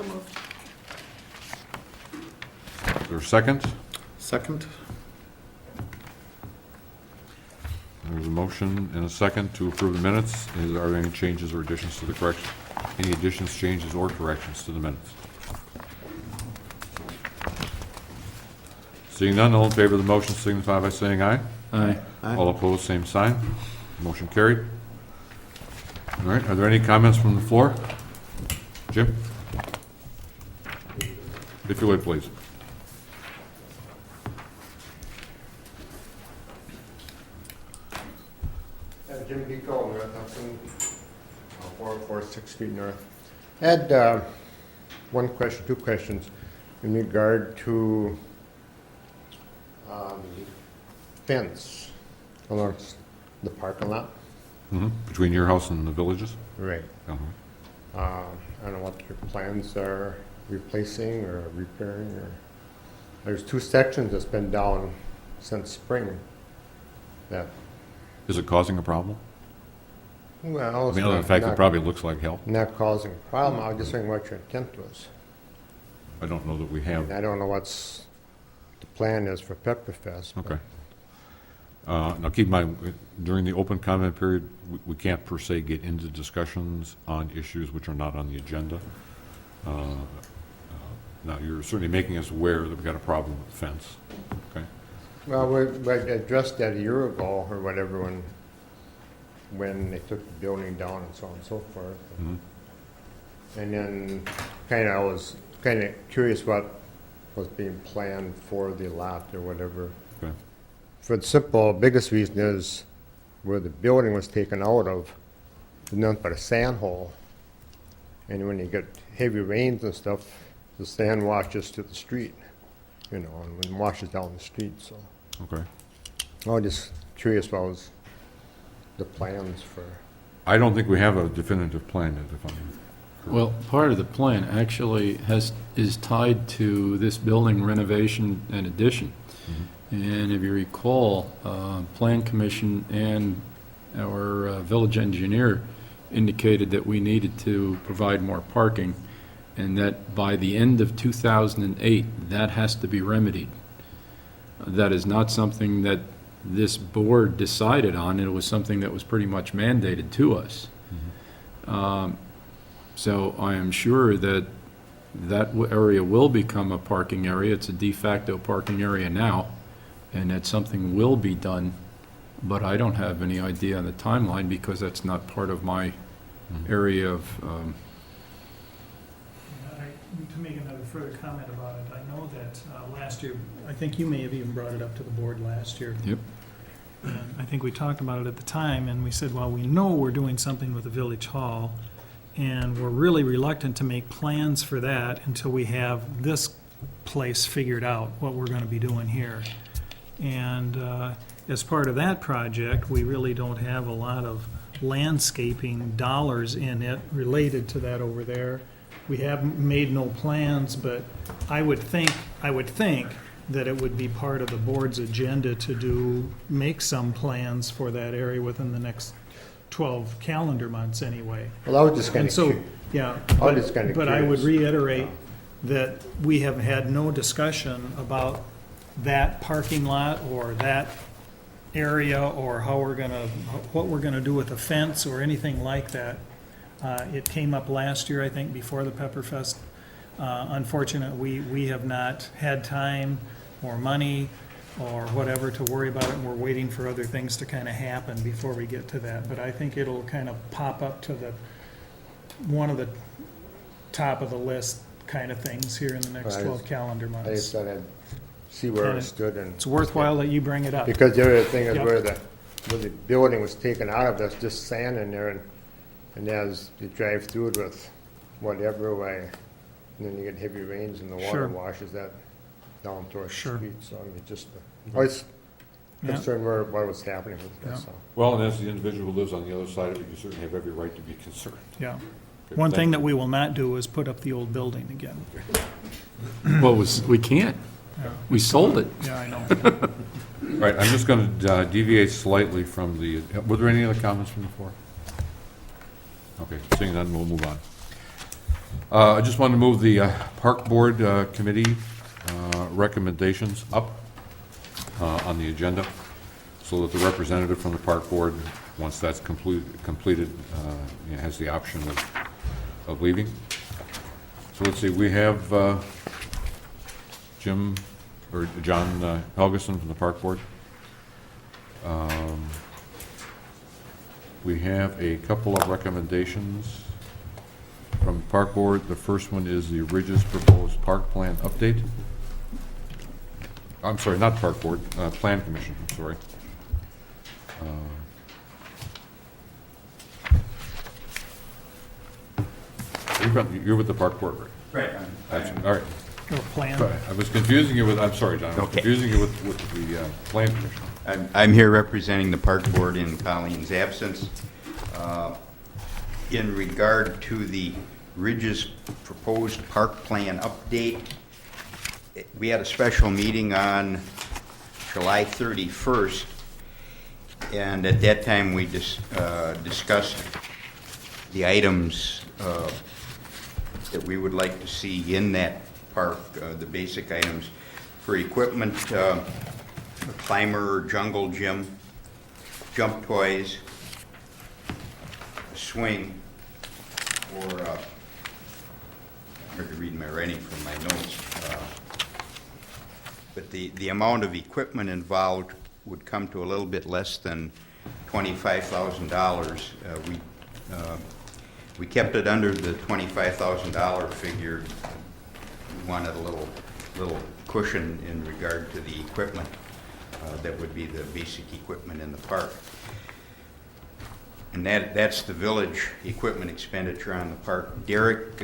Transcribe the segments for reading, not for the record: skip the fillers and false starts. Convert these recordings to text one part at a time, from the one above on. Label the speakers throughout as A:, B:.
A: moved.
B: Is there a second?
C: Second?
B: There's a motion and a second to approve the minutes. Are there any changes or additions to the correction? Any additions, changes, or corrections to the minutes? Seeing none, all in favor of the motion signify by saying aye.
D: Aye.
B: All opposed, same sign. Motion carried. All right, are there any comments from the floor? Jim? If you would, please.
C: Jim Pico, North Hudson, 446th Street North. Had one question, two questions in regard to fence along the parking lot.
B: Between your house and the villages?
C: Right.
B: Uh-huh.
C: I don't know what your plans are, replacing or repairing, or there's two sections that's been down since spring. That,
B: Is it causing a problem?
C: well,
B: I
C: it's
B: mean, other than the fact that it
C: not,
B: probably looks like hell.
C: not causing a problem. I was just wondering what your intent was.
B: I don't know that we have.
C: And I don't know what's the plan is for Pepperfest. but-
B: Okay. Now, keep in mind, during the open comment period, we can't per se get into discussions on issues which are not on the agenda. Now, you're certainly making us aware that we've got a problem with the fence, okay?
C: Well, we addressed that a year ago or whatever when they took the building down and so on and so forth.
B: Mhm.
C: And then I was kind of curious what was being planned for the lot or whatever.
B: Okay.
C: For the simple, biggest reason is where the building was taken out of, there's nothing but a sand hole. And when you get heavy rains and stuff, the sand washes to the street, and washes down the street, so.
B: Okay.
C: I was just curious what was the plans for.
B: I don't think we have a definitive plan to define.
D: Well, part of the plan actually is tied to this building renovation and addition. And if you recall, Plan Commission and our village engineer indicated that we needed to provide more parking, and that by the end of 2008, that has to be remedied. That is not something that this board decided on. It was something that was pretty much mandated to us. So I am sure that that area will become a parking area. It's a de facto parking area now, and that something will be done, but I don't have any idea on the timeline because that's not part of my area of,
E: To make another further comment about it, I know that last year, I think you may have even brought it up to the board last year.
D: Yep.
E: And I think we talked about it at the time, and we said, well, we know we're doing something with the village hall, and we're really reluctant to make plans for that until we have this place figured out, what we're gonna be doing here. And as part of that project, we really don't have a lot of landscaping dollars in it related to that over there. We have made no plans, but I would think that it would be part of the board's agenda to make some plans for that area within the next 12 calendar months anyway.
C: Well, I was just kind
E: And
C: of
E: so,
C: curious.
E: yeah,
C: I was just kind of
E: but I would
C: curious.
E: reiterate that we have had no discussion about that parking lot or that area or what we're gonna do with the fence or anything like that. It came up last year, I think, before the Pepperfest. Unfortunately, we have not had time or money or whatever to worry about it, and we're waiting for other things to kind of happen before we get to that. But I think it'll kind of pop up to one of the top of the list kind of things here in the next
C: Right.
E: 12 calendar
C: I just
E: months.
C: thought I'd see where
E: And
C: it stood and.
E: It's worthwhile that you bring it up.
C: Because the other thing is
E: Yep.
C: where the building was taken out of, there's just sand in there, and as you drive through it with whatever way, and then you get heavy rains and the water
E: Sure.
C: washes that down towards the
E: Sure.
C: street, so I mean, just, I was
E: Yeah.
C: concerned what was happening with
E: Yeah.
C: this, so.
B: Well, and as the individual who lives on the other side of it, you certainly have every right to be concerned.
E: Yeah.
B: Okay,
E: One
B: thank
E: thing
B: you.
E: that we will not do is put up the old building again.
D: well, we can't.
E: Yeah.
D: We sold it.
E: Yeah, I know.
B: All right, I'm just going to deviate slightly from the, were there any other comments from the floor? Okay, seeing none, we'll move on. I just wanted to move the Park Board Committee recommendations up on the agenda so that the representative from the Park Board, once that's completed, has the option of leaving. So let's see, we have John Helgeson from the Park Board. We have a couple of recommendations from Park Board. The first one is the Ridges proposed park plan update. I'm sorry, not Park Board, Plan Commission, I'm sorry. You're with the Park Board, right?
A: Right.
B: That's- All right.
E: Or plan.
B: Sorry, I was confusing you with, I'm sorry, John, I was
A: Okay.
B: confusing you with the Plan Commission.
A: I'm here representing the Park Board in Colleen's absence. In regard to the Ridges proposed park plan update, we had a special meeting on July 31st, and at that time, we discussed the items that we would like to see in that park, the basic items for equipment, a climber or jungle gym, jump toys, a swing, or, hard to read my writing from my notes, but the amount of equipment involved would come to a little bit less than $25,000. We kept it under the $25,000 figure. We wanted a little cushion in regard to the equipment. That would be the basic equipment in the park. And that's the village equipment expenditure on the park. Derrick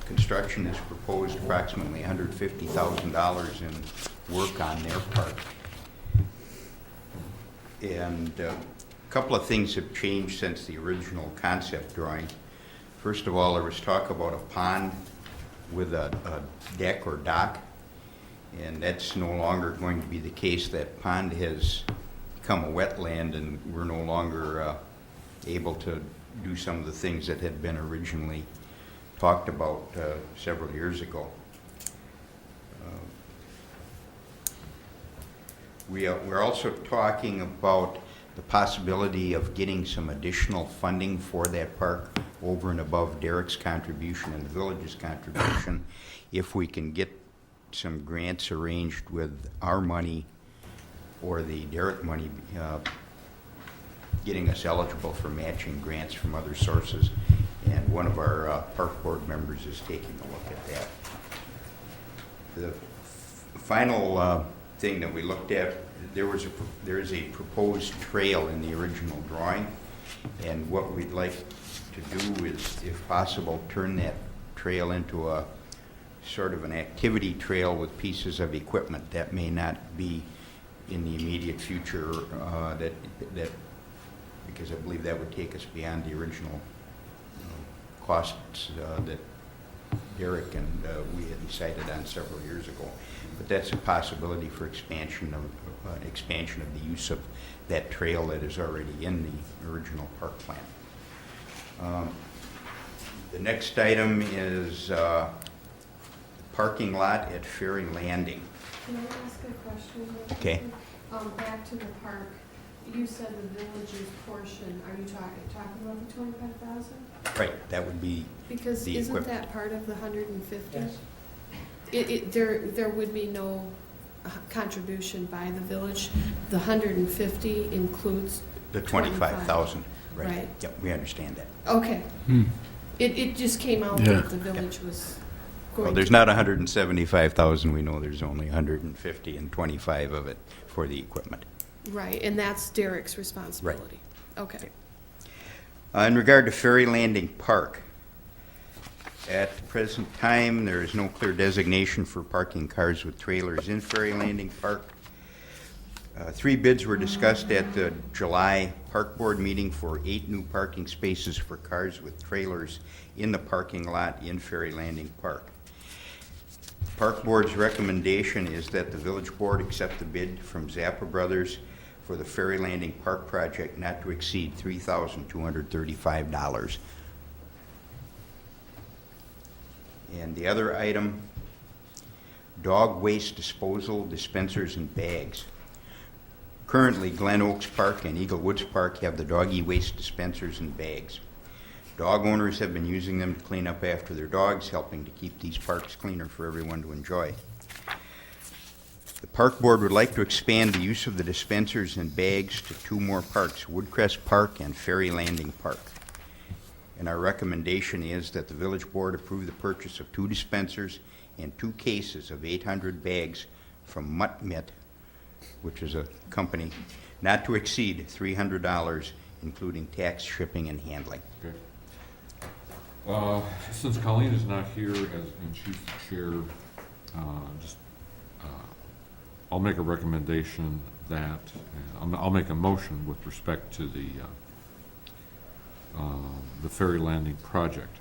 A: Construction has proposed approximately $150,000 in work on their part. And a couple of things have changed since the original concept drawing. First of all, there was talk about a pond with a deck or dock, and that's no longer going to be the case. That pond has become a wetland, and we're no longer able to do some of the things that had been originally talked about several years ago. We're also talking about the possibility of getting some additional funding for that park over and above Derrick's contribution and the village's contribution, if we can get some grants arranged with our money or the Derrick money, getting us eligible for matching grants from other sources. And one of our park board members is taking a look at that. The final thing that we looked at, there is a proposed trail in the original drawing, and what we'd like to do is, if possible, turn that trail into a sort of an activity trail with pieces of equipment. That may not be in the immediate future, because I believe that would take us beyond the original costs that Derrick and we had decided on several years ago. But that's a possibility for expansion of the use of that trail that is already in the original park plan. The next item is the parking lot at Ferry Landing.
F: Can I ask a question?
A: Okay.
F: Back to the park, you said the village's portion, are you talking about the 25,000?
A: Right, that would be
F: Because
A: the
F: isn't
A: equipment.
F: that part of the 150?
E: Yes.
F: There would be no contribution by the village. The 150 includes
A: The 25,000, right.
F: Right.
A: Yep, we understand that.
F: Okay. It just came out
D: Yeah.
F: that the village was going
A: Well,
F: to.
A: there's not 175,000, we know there's only 150 and 25 of it for the equipment.
F: Right, and that's Derrick's responsibility. Okay.
A: In regard to Ferry Landing Park, at the present time, there is no clear designation for parking cars with trailers in Ferry Landing Park. 3 bids were discussed at the July Park Board meeting for 8 new parking spaces for cars with trailers in the parking lot in Ferry Landing Park. Park Board's recommendation is that the Village Board accept the bid from Zappa Brothers for the Ferry Landing Park project not to exceed $3,235. And the other item, dog waste disposal dispensers and bags. Currently, Glen Oaks Park and Eagle Woods Park have the doggy waste dispensers and bags. Dog owners have been using them to clean up after their dogs, helping to keep these parks cleaner for everyone to enjoy. The park board would like to expand the use of the dispensers and bags to 2 more parks, Woodcrest Park and Ferry Landing Park. And our recommendation is that the village board approve the purchase of 2 dispensers and 2 cases of 800 bags from Mutt Mitt, which is a company, not to exceed $300, including tax, shipping, and handling.
B: Okay. Since Colleen is not here and she's the chair, I'll make a recommendation that, I'll make a motion with respect to the ferry landing project.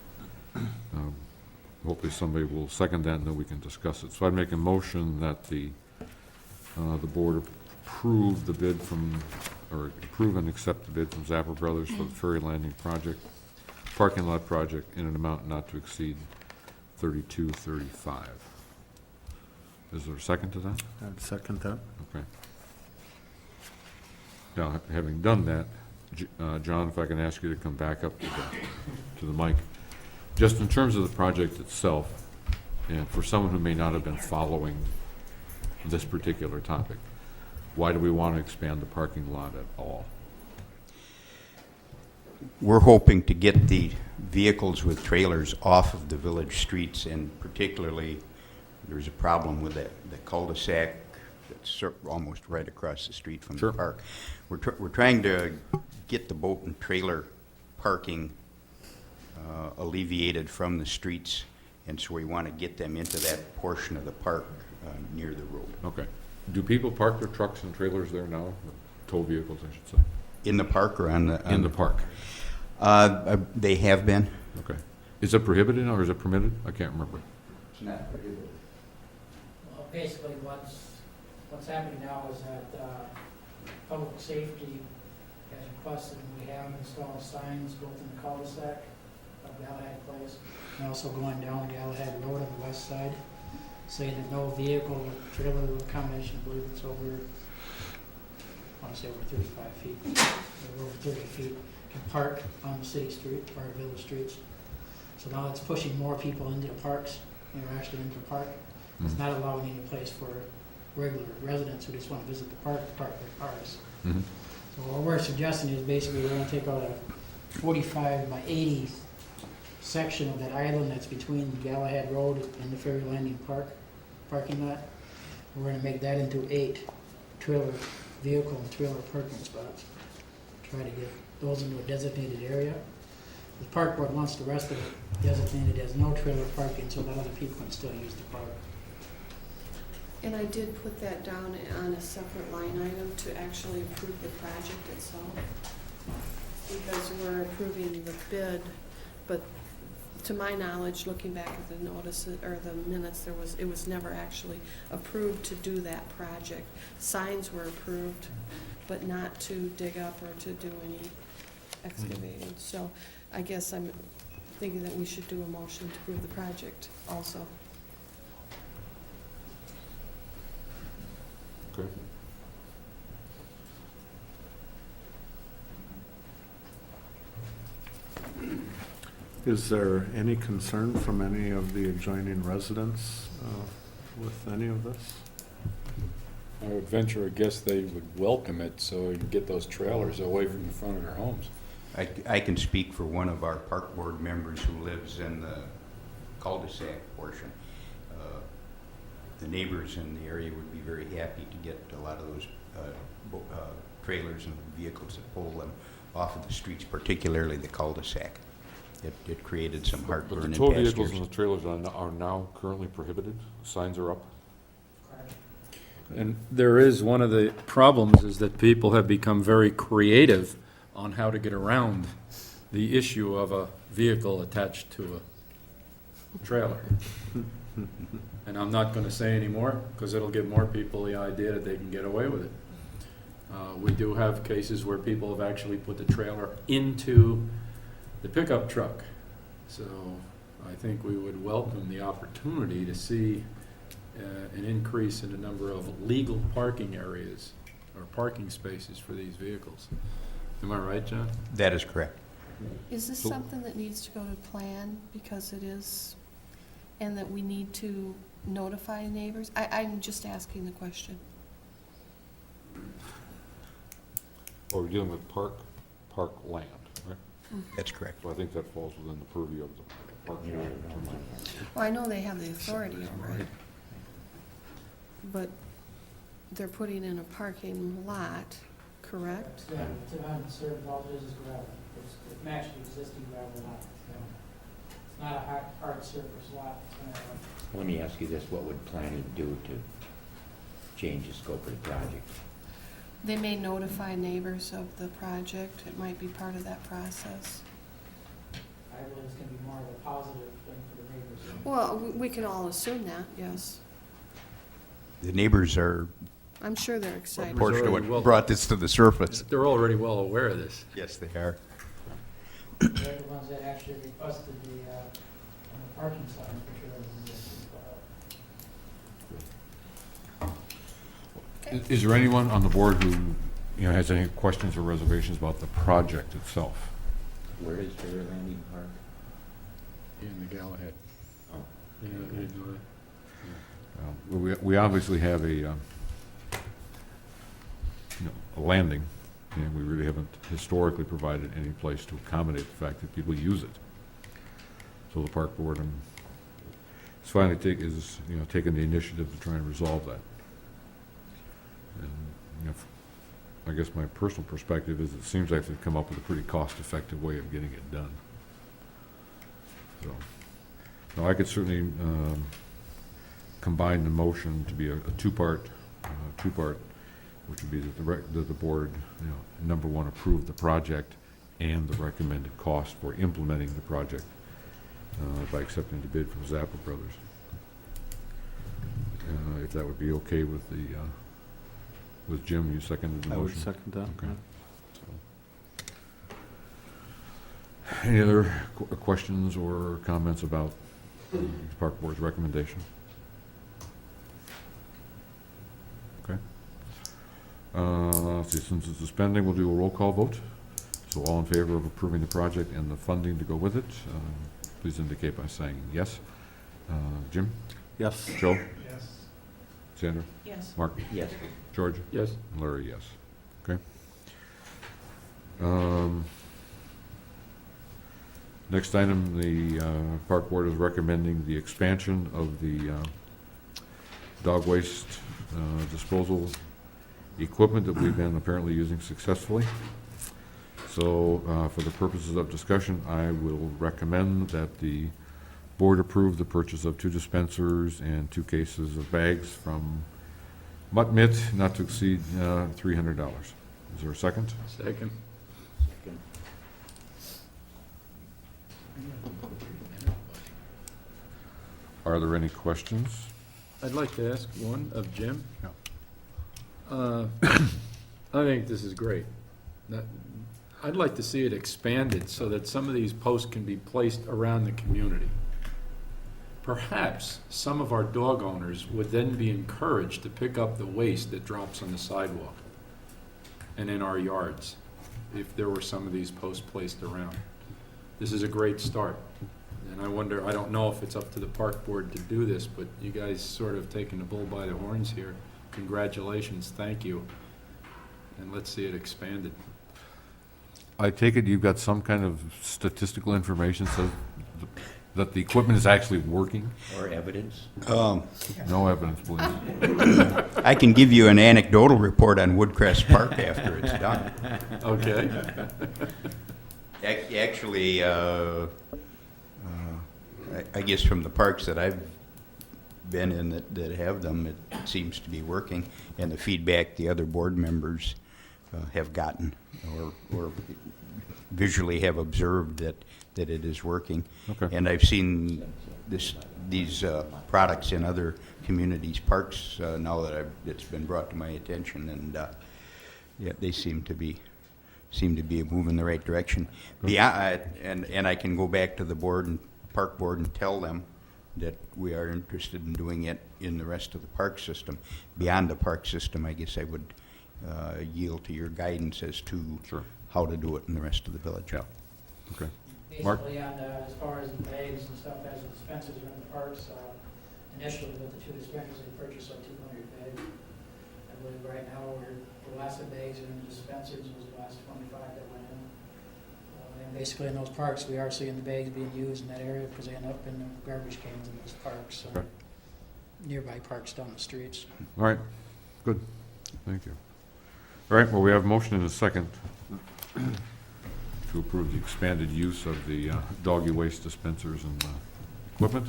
B: Hopefully somebody will second that and then we can discuss it. So I'd make a motion that the board approve the bid from, or approve and accept the bid from Zappa Brothers for the ferry landing project, parking lot project in an amount not to exceed $32.35. Is there a second to that?
G: I'd second that.
B: Okay. Now, having done that, John, if I can ask you to come back up to the mic. Just in terms of the project itself, and for someone who may not have been following this particular topic, why do we want to expand the parking lot at all?
A: We're hoping to get the vehicles with trailers off of the village streets, and particularly there's a problem with the cul-de-sac that's almost right across the street from
B: Sure.
A: the park. We're trying to get the boat and trailer parking alleviated from the streets, and so we want to get them into that portion of the park near the road.
B: Okay. Do people park their trucks and trailers there now? Or tow vehicles, I should say.
A: In the park or on the?
B: In the park?
A: They have been.
B: Okay. Is it prohibited or is it permitted? I can't remember.
A: It's not prohibited.
H: Well, basically, what's happening now is that public safety has requested, and we have installed signs both in the cul-de-sac of Galahad Place and also going down Galahad Road on the west side, saying that no vehicle or trailer combination, I believe it's over, I want to say over 35 feet, or over 30 feet, can park on the city street or village streets. So now it's pushing more people into the parks, actually into the park. It's not allowing any place for regular residents who just want to visit the park to park their cars.
B: Mm-hmm.
H: So what we're suggesting is basically we're going to take out a 45 by 80 section of that island that's between Galahad Road and the Ferry Landing Park parking lot. We're going to make that into 8 trailer vehicle and trailer parking spots. Try to get those into a designated area. The park board wants the rest of it designated as no trailer parking so that other people can still use the park.
F: And I did put that down on a separate line item to actually approve the project itself. Because we're approving the bid, but to my knowledge, looking back at the notices or the minutes, it was never actually approved to do that project. Signs were approved, but not to dig up or to do any excavating. So I guess I'm thinking that we should do a motion to approve the project also.
B: Okay.
G: Is there any concern from any of the adjoining residents with any of this?
D: I would venture a guess they would welcome it, so you get those trailers away from the front of their homes.
A: I can speak for one of our park board members who lives in the cul-de-sac portion. The neighbors in the area would be very happy to get a lot of those trailers and vehicles that pull them off of the streets, particularly the cul-de-sac. It created some
B: But
A: heartburn
B: the
A: in
B: tow
A: past
B: vehicles
A: years.
B: and the trailers are now currently prohibited? Signs are up?
D: And there is, one of the problems is that people have become very creative on how to get around the issue of a vehicle attached to a trailer. And I'm not gonna say any more, because it'll give more people the idea that they can get away with it. We do have cases where people have actually put the trailer into the pickup truck. So I think we would welcome the opportunity to see an increase in the number of legal parking areas or parking spaces for these vehicles. Am I right, John?
A: That is correct.
F: Is this
B: So-
F: something that needs to go to plan because it is, and that we need to notify neighbors? I'm just asking the question.
B: Or we're dealing with park land, right?
A: That's correct.
B: So I think that falls within the purview of the park board. in terms of-
F: Well, I know they have the authority over it, but they're putting in a parking lot, correct?
H: Yeah, it's not served, all it is gravel. It matched the existing gravel lot. It's not a hard surface lot.
I: Let me ask you this, what would planning do to change the scope of the project?
F: They may notify neighbors of the project. It might be part of that process.
H: I believe it's gonna be more of a positive thing for the neighbors.
F: Well, we can all assume that, yes.
A: The neighbors are,
F: I'm sure they're excited.
A: unfortunately, what brought this to the surface.
D: They're already well aware of this.
A: Yes, they are.
H: They're the ones that actually requested the parking sign for sure.
B: Is there anyone on the board who, has any questions or reservations about the project itself?
I: Where is Fair Landing Park?
D: In the Galahad.
I: Oh,
B: We obviously have a landing, and we really haven't historically provided any place to accommodate the fact that people use it. So the park board is finally taking the initiative to try and resolve that. And, I guess my personal perspective is it seems like they've come up with a pretty cost-effective way of getting it done. So, now I could certainly combine the motion to be a two-part, which would be that the board, number one, approve the project and the recommended cost for implementing the project by accepting the bid from Zappa Brothers. If that would be okay with with Jim, you seconded the
G: I would
B: motion?
G: second that.
B: Okay. Any other questions or comments about the park board's recommendation? Okay. Let's see, since it's suspending, we'll do a roll call vote. So all in favor of approving the project and the funding to go with it, please indicate by saying yes. Jim?
G: Yes.
B: Joe?
H: Yes.
B: Sandra?
F: Yes.
B: Mark?
I: yes.
B: George?
D: Yes.
B: Larry, yes. Okay. Next item, the park board is recommending the expansion of the dog waste disposal equipment that we've been apparently using successfully. So for the purposes of discussion, I will recommend that the board approve the purchase of 2 dispensers and 2 cases of bags from Mutt Mitt, not to exceed $300. Is there a second?
D: Second.
I: Second.
B: Are there any questions?
D: I'd like to ask one of Jim.
B: Yeah.
D: I think this is great. I'd like to see it expanded so that some of these posts can be placed around the community. Perhaps some of our dog owners would then be encouraged to pick up the waste that drops on the sidewalk and in our yards, if there were some of these posts placed around. This is a great start. And I don't know if it's up to the park board to do this, but you guys sort of taking the bull by the horns here. Congratulations, thank you. And let's see it expanded.
B: I take it you've got some kind of statistical information so that the equipment is actually working?
I: Or evidence?
B: No evidence, please.
A: I can give you an anecdotal report on Woodcrest Park after it's done.
D: Okay.
A: Actually, I guess from the parks that I've been in that have them, it seems to be working, and the feedback the other board members have gotten or visually have observed that it is working.
B: Okay.
A: And I've seen these products in other communities' parks now that it's been brought to my attention, and yeah, they seem to be a move in the right direction. And I can go back to the board and park board and tell them that we are interested in doing it in the rest of the park system. Beyond the park system, I guess I would yield to your guidance as to
B: Sure.
A: how to do it in the rest of the village.
B: Yeah. Okay. Mark?
H: Basically, on, as far as the bags and stuff, as the dispensers are in the parks, initially with the 2 dispensers, they purchased like 200 bags. I believe right now, the last of bags are in the dispensers, was the last 25 that went in. And basically in those parks, we are seeing the bags being used in that area because they end up in the garbage cans in those parks,
B: Okay.
H: nearby parks down the streets.
B: All right, good, thank you. All right, well, we have a motion and a second to approve the expanded use of the doggy waste dispensers and equipment.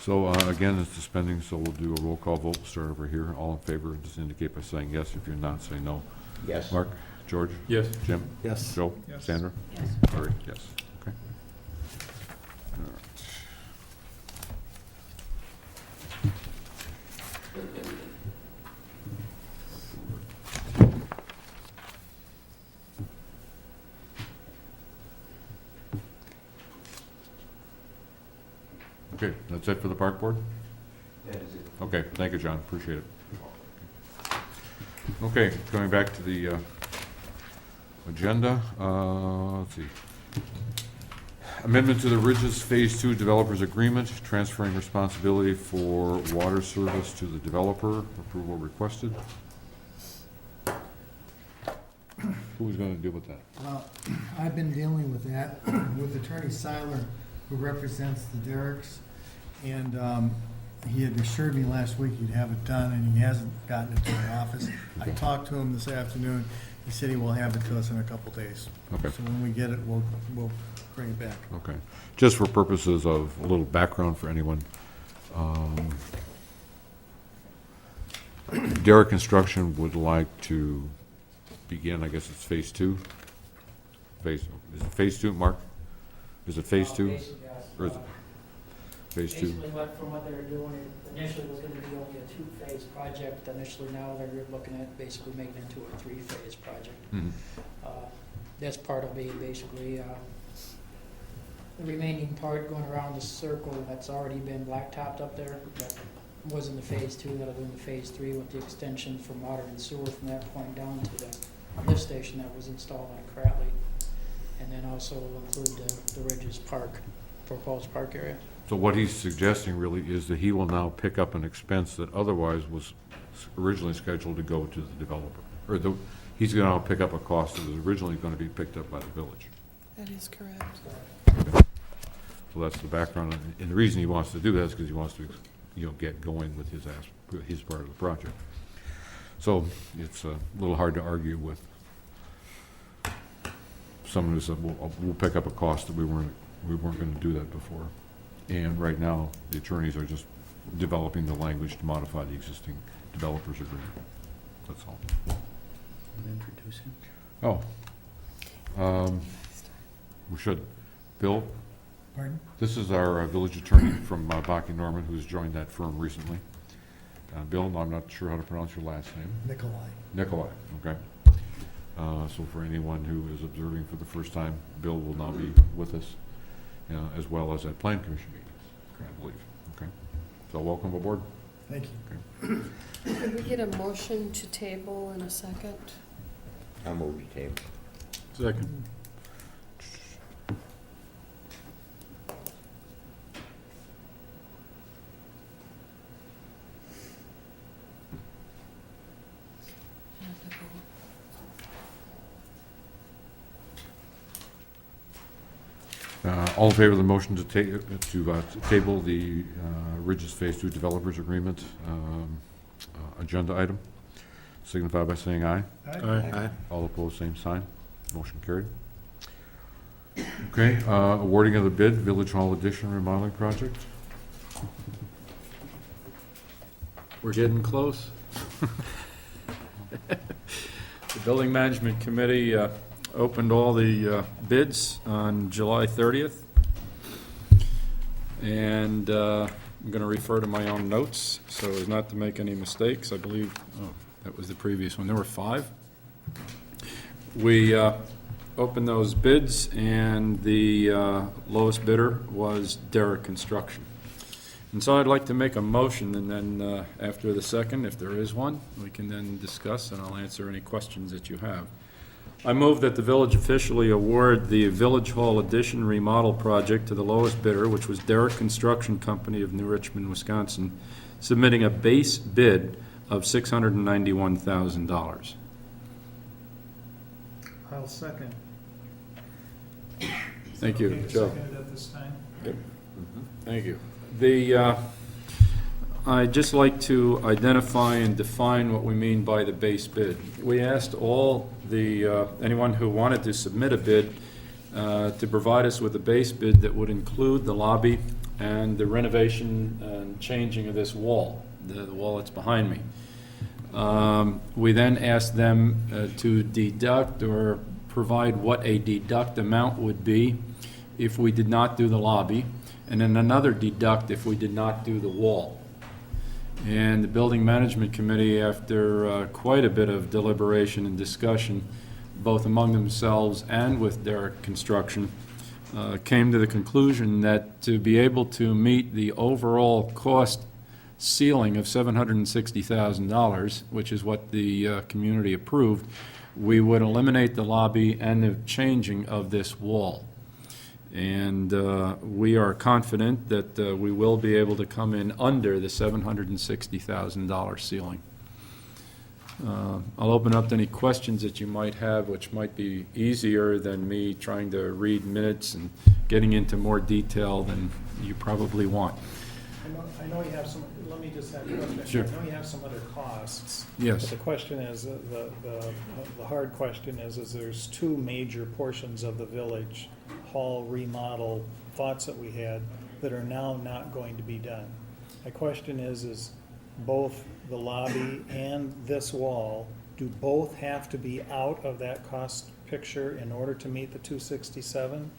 B: So again, it's the spending, so we'll do a roll call vote, start over here. All in favor, just indicate by saying yes. If you're not, say no.
I: Yes.
B: Mark? George?
D: Yes.
B: Jim?
G: Yes.
B: Joe?
E: Yes.
B: Sandra?
F: Yes.
B: Larry? Yes. Okay. All right. Okay, that's it for the park board?
A: That is it.
B: Okay, thank you, John, appreciate it. Okay, going back to the agenda, let's see. Amendment to the Ridges Phase 2 Developers Agreement, transferring responsibility for water service to the developer, approval requested. Who's gonna deal with that?
J: I've been dealing with that with Attorney Seiler, who represents the Derricks, and he had assured me last week he'd have it done, and he hasn't gotten it to my office. I talked to him this afternoon. He said he will have it to us in a couple days.
B: Okay.
J: So when we get it, we'll bring it back.
B: Okay, just for purposes of a little background for anyone. Derrick Construction would like to begin, I guess it's Phase 2? Is it Phase 2, Mark? Is it Phase 2?
H: Basically, yes.
B: Or is it Phase 2?
H: Basically, from what they were doing, it initially was gonna be only a 2-phase project. Initially, now they're looking at basically making it into a 3-phase project.
B: Mhm.
H: That's part of being basically, the remaining part going around the circle that's already been blacktopped up there. That was in the Phase 2, that'll go into Phase 3 with the extension from water and sewer from that point down to the lift station that was installed on Cratley. And then also will include the Ridges Park, proposed park area.
B: So what he's suggesting really is that he will now pick up an expense that otherwise was originally scheduled to go to the developer. He's gonna now pick up a cost that was originally gonna be picked up by the village.
F: That is correct.
B: So that's the background, and the reason he wants to do that is because he wants to, get going with his part of the project. So it's a little hard to argue with someone who said, we'll pick up a cost that we weren't gonna do that before. And right now, the attorneys are just developing the language to modify the existing developers agreement. That's all.
D: Introduce him.
B: Oh. We should. Bill,
J: Pardon?
B: this is our village attorney from Baki Norman, who's joined that firm recently. Bill, I'm not sure how to pronounce your last name.
J: Nikolai.
B: Nikolai, okay. So for anyone who is observing for the first time, Bill will now be with us, as well as at Plan Commission meetings, I believe, okay? So welcome aboard.
J: Thank you.
F: Could we get a motion to table in a second?
I: I'll move the table.
D: Second.
B: All in favor of the motion to table the Ridges Phase 2 Developers Agreement agenda item, signify by saying aye.
G: Aye.
B: All opposed, same sign. Motion carried. Okay, awarding of the bid, Village Hall Addition remodeling project.
D: We're getting close. The Building Management Committee opened all the bids on July 30th. And I'm going to refer to my own notes so as not to make any mistakes. I believe, that was the previous one. There were 5. We open those bids, and the lowest bidder was Derrick Construction. And so I'd like to make a motion, and then after the second, if there is one, we can then discuss, and I'll answer any questions that you have. I move that the village officially award the Village Hall addition remodel project to the lowest bidder, which was Derrick Construction Company of New Richmond, Wisconsin, submitting a base bid of $691,000.
E: I'll second.
D: Thank you,
E: Okay to
D: Joe.
E: second it at this time?
D: Thank you. I'd just like to identify and define what we mean by the base bid. We asked anyone who wanted to submit a bid to provide us with a base bid that would include the lobby and the renovation and changing of this wall, the wall that's behind me. We then asked them to deduct or provide what a deduct amount would be if we did not do the lobby, and then another deduct if we did not do the wall. And the Building Management Committee, after quite a bit of deliberation and discussion, both among themselves and with Derrick Construction, came to the conclusion that to be able to meet the overall cost ceiling of $760,000, which is what the community approved, we would eliminate the lobby and the changing of this wall. And we are confident that we will be able to come in under the $760,000 ceiling. I'll open up to any questions that you might have, which might be easier than me trying to read minutes and getting into more detail than you probably want.
E: I know you have some, let me just have a question.
D: Sure.
E: I know you have some other costs.
D: Yes.
E: But the question is, the hard question is there's two major portions of the village hall remodel thoughts that we had that are now not going to be done. My question is both the lobby and this wall, do both have to be out of that cost picture in order to meet the 267?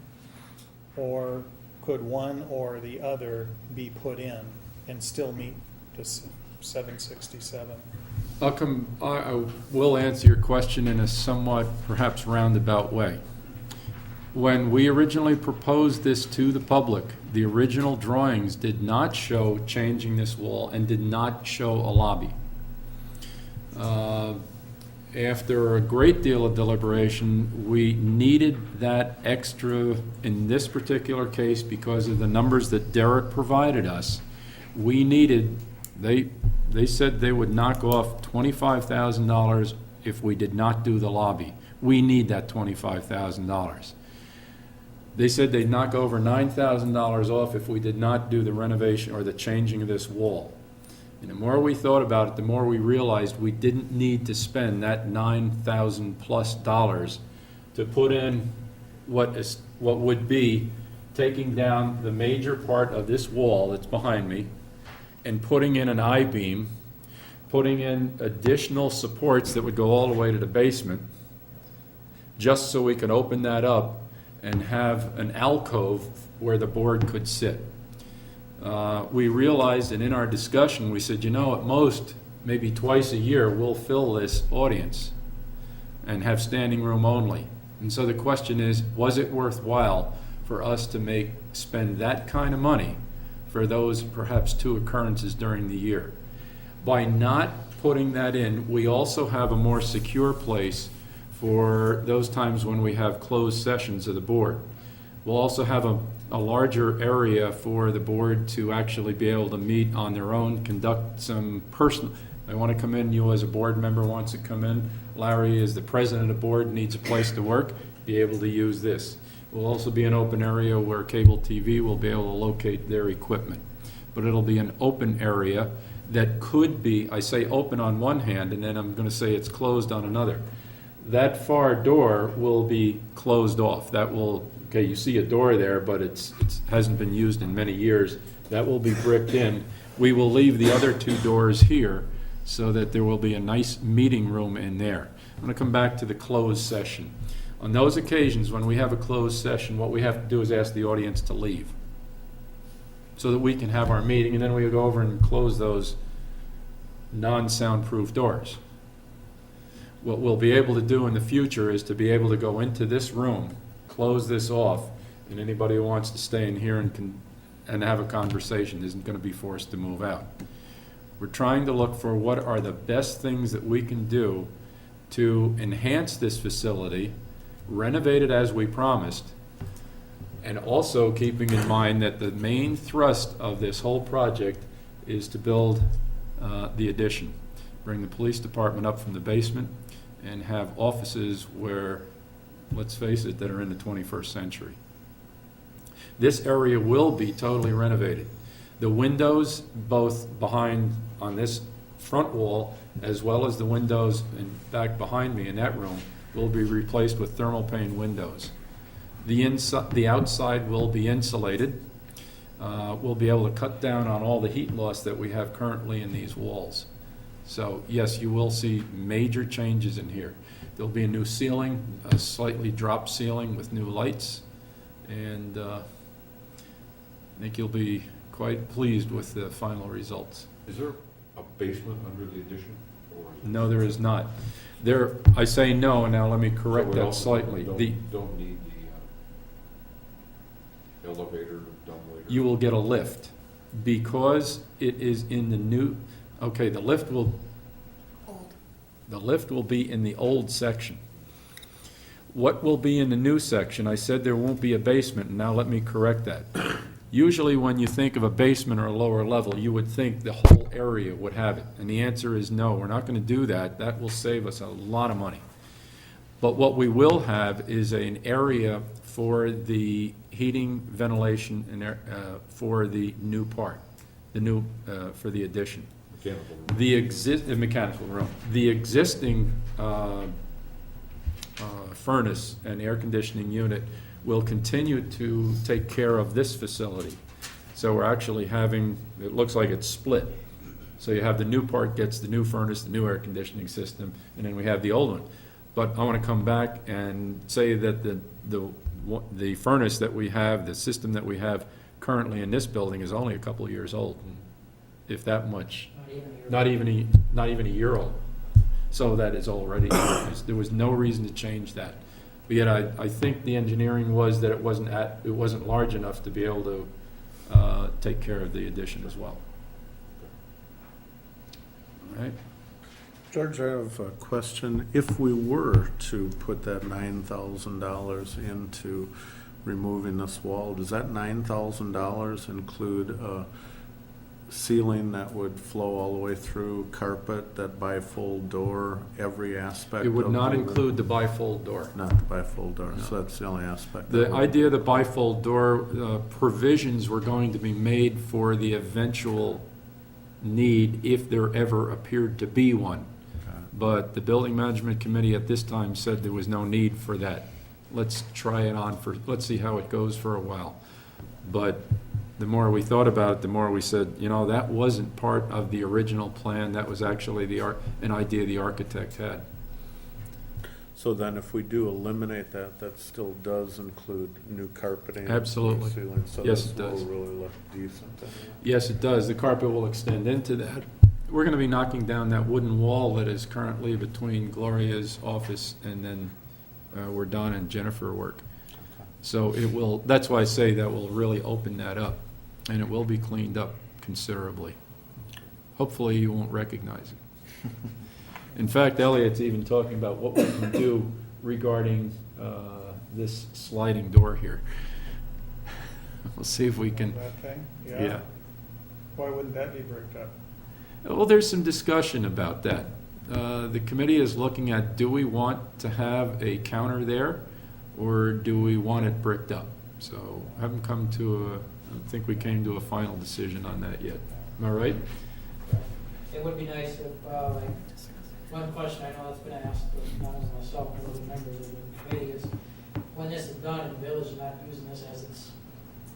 E: Or could one or the other be put in and still meet this 767?
D: I will answer your question in a somewhat perhaps roundabout way. When we originally proposed this to the public, the original drawings did not show changing this wall and did not show a lobby. After a great deal of deliberation, we needed that extra, in this particular case, because of the numbers that Derrick provided us. We needed, they said they would knock off $25,000 if we did not do the lobby. We need that $25,000. They said they'd knock over $9,000 off if we did not do the renovation or the changing of this wall. And the more we thought about it, the more we realized we didn't need to spend that $9,000 plus to put in what would be taking down the major part of this wall that's behind me and putting in an I-beam, putting in additional supports that would go all the way to the basement, just so we could open that up and have an alcove where the board could sit. We realized, and in our discussion, we said, at most, maybe twice a year, we'll fill this audience and have standing room only. And so the question is, was it worthwhile for us to spend that kind of money for those perhaps two occurrences during the year? By not putting that in, we also have a more secure place for those times when we have closed sessions of the board. We'll also have a larger area for the board to actually be able to meet on their own, conduct some personal, I want to come in, you as a board member wants to come in, Larry as the president of the board needs a place to work, be able to use this. Will also be an open area where cable TV will be able to locate their equipment. But it'll be an open area that could be, I say open on one hand, and then I'm going to say it's closed on another. That far door will be closed off. That will, okay, you see a door there, but it hasn't been used in many years. That will be bricked in. We will leave the other two doors here so that there will be a nice meeting room in there. I'm going to come back to the closed session. On those occasions when we have a closed session, what we have to do is ask the audience to leave so that we can have our meeting, and then we go over and close those non-soundproof doors. What we'll be able to do in the future is to be able to go into this room, close this off, and anybody who wants to stay in here and have a conversation isn't going to be forced to move out. We're trying to look for what are the best things that we can do to enhance this facility, renovate it as we promised, and also keeping in mind that the main thrust of this whole project is to build the addition. Bring the police department up from the basement and have offices where, let's face it, that are in the 21st century. This area will be totally renovated. The windows, both behind on this front wall, as well as the windows back behind me in that room, will be replaced with thermal pane windows. The outside will be insulated. We'll be able to cut down on all the heat loss that we have currently in these walls. So yes, you will see major changes in here. There'll be a new ceiling, a slightly dropped ceiling with new lights, and I think you'll be quite pleased with the final results.
B: Is there a basement under the addition? Or
D: No, there is not. There, I say no, and now let me correct
B: So we
D: that
B: don't-
D: slightly.
B: Don't need the elevator, dumbwaiter?
D: You will get a lift because it is in the new, okay, the lift will be in the old section. What will be in the new section? I said there won't be a basement, and now let me correct that. Usually when you think of a basement or a lower level, you would think the whole area would have it. And the answer is no, we're not going to do that. That will save us a lot of money. But what we will have is an area for the heating, ventilation, and for the new part, for the addition.
B: Mechanical room.
D: The mechanical room. The existing furnace and air conditioning unit will continue to take care of this facility. So we're actually having, it looks like it's split. So you have the new part gets the new furnace, the new air conditioning system, and then we have the old one. But I want to come back and say that the furnace that we have, the system that we have currently in this building is only a couple of years old, if that much. Not even a year old. So that is already, there was no reason to change that. But yet I think the engineering was that it wasn't large enough to be able to take care of the addition as well. All right?
G: George, I have a question. If we were to put that $9,000 into removing this wall, does that $9,000 include a ceiling that would flow all the way through, carpet, that bifold door, every aspect?
D: It would
G: of
D: not
G: the-
D: include the bifold door.
G: Not the bifold door,
D: No.
G: so that's the only aspect.
D: The
G: that would-
D: idea of the bifold door provisions were going to be made for the eventual need if there ever appeared to be one. But the building management committee at this time said there was no need for that. Let's try it on let's see how it goes for a while. But the more we thought about it, the more we said, that wasn't part of the original plan. That was actually an idea the architect had.
G: So then if we do eliminate that, that still does include new carpeting? new
D: Absolutely.
G: ceiling, so
D: Yes,
G: this
D: it does.
G: will really look decent anyway.
D: Yes, it does. The carpet will extend into that. We're going to be knocking down that wooden wall that is currently between Gloria's office and then where Don and Jennifer work. So it will, that's why I say that will really open that up, and it will be cleaned up considerably. Hopefully you won't recognize it. In fact, Elliot's even talking about what we can do regarding this sliding door here. We'll see if we can,
E: That thing?
D: yeah.
E: Why wouldn't that be bricked up?
D: Well, there's some discussion about that. The committee is looking at, do we want to have a counter there, or do we want it bricked up? So I haven't come to I don't think we came to a final decision on that yet. Am I right?
H: It would be nice if, one question I know that's been asked, but not as myself, but other members of the committee is, when this is done and the village is not using this as its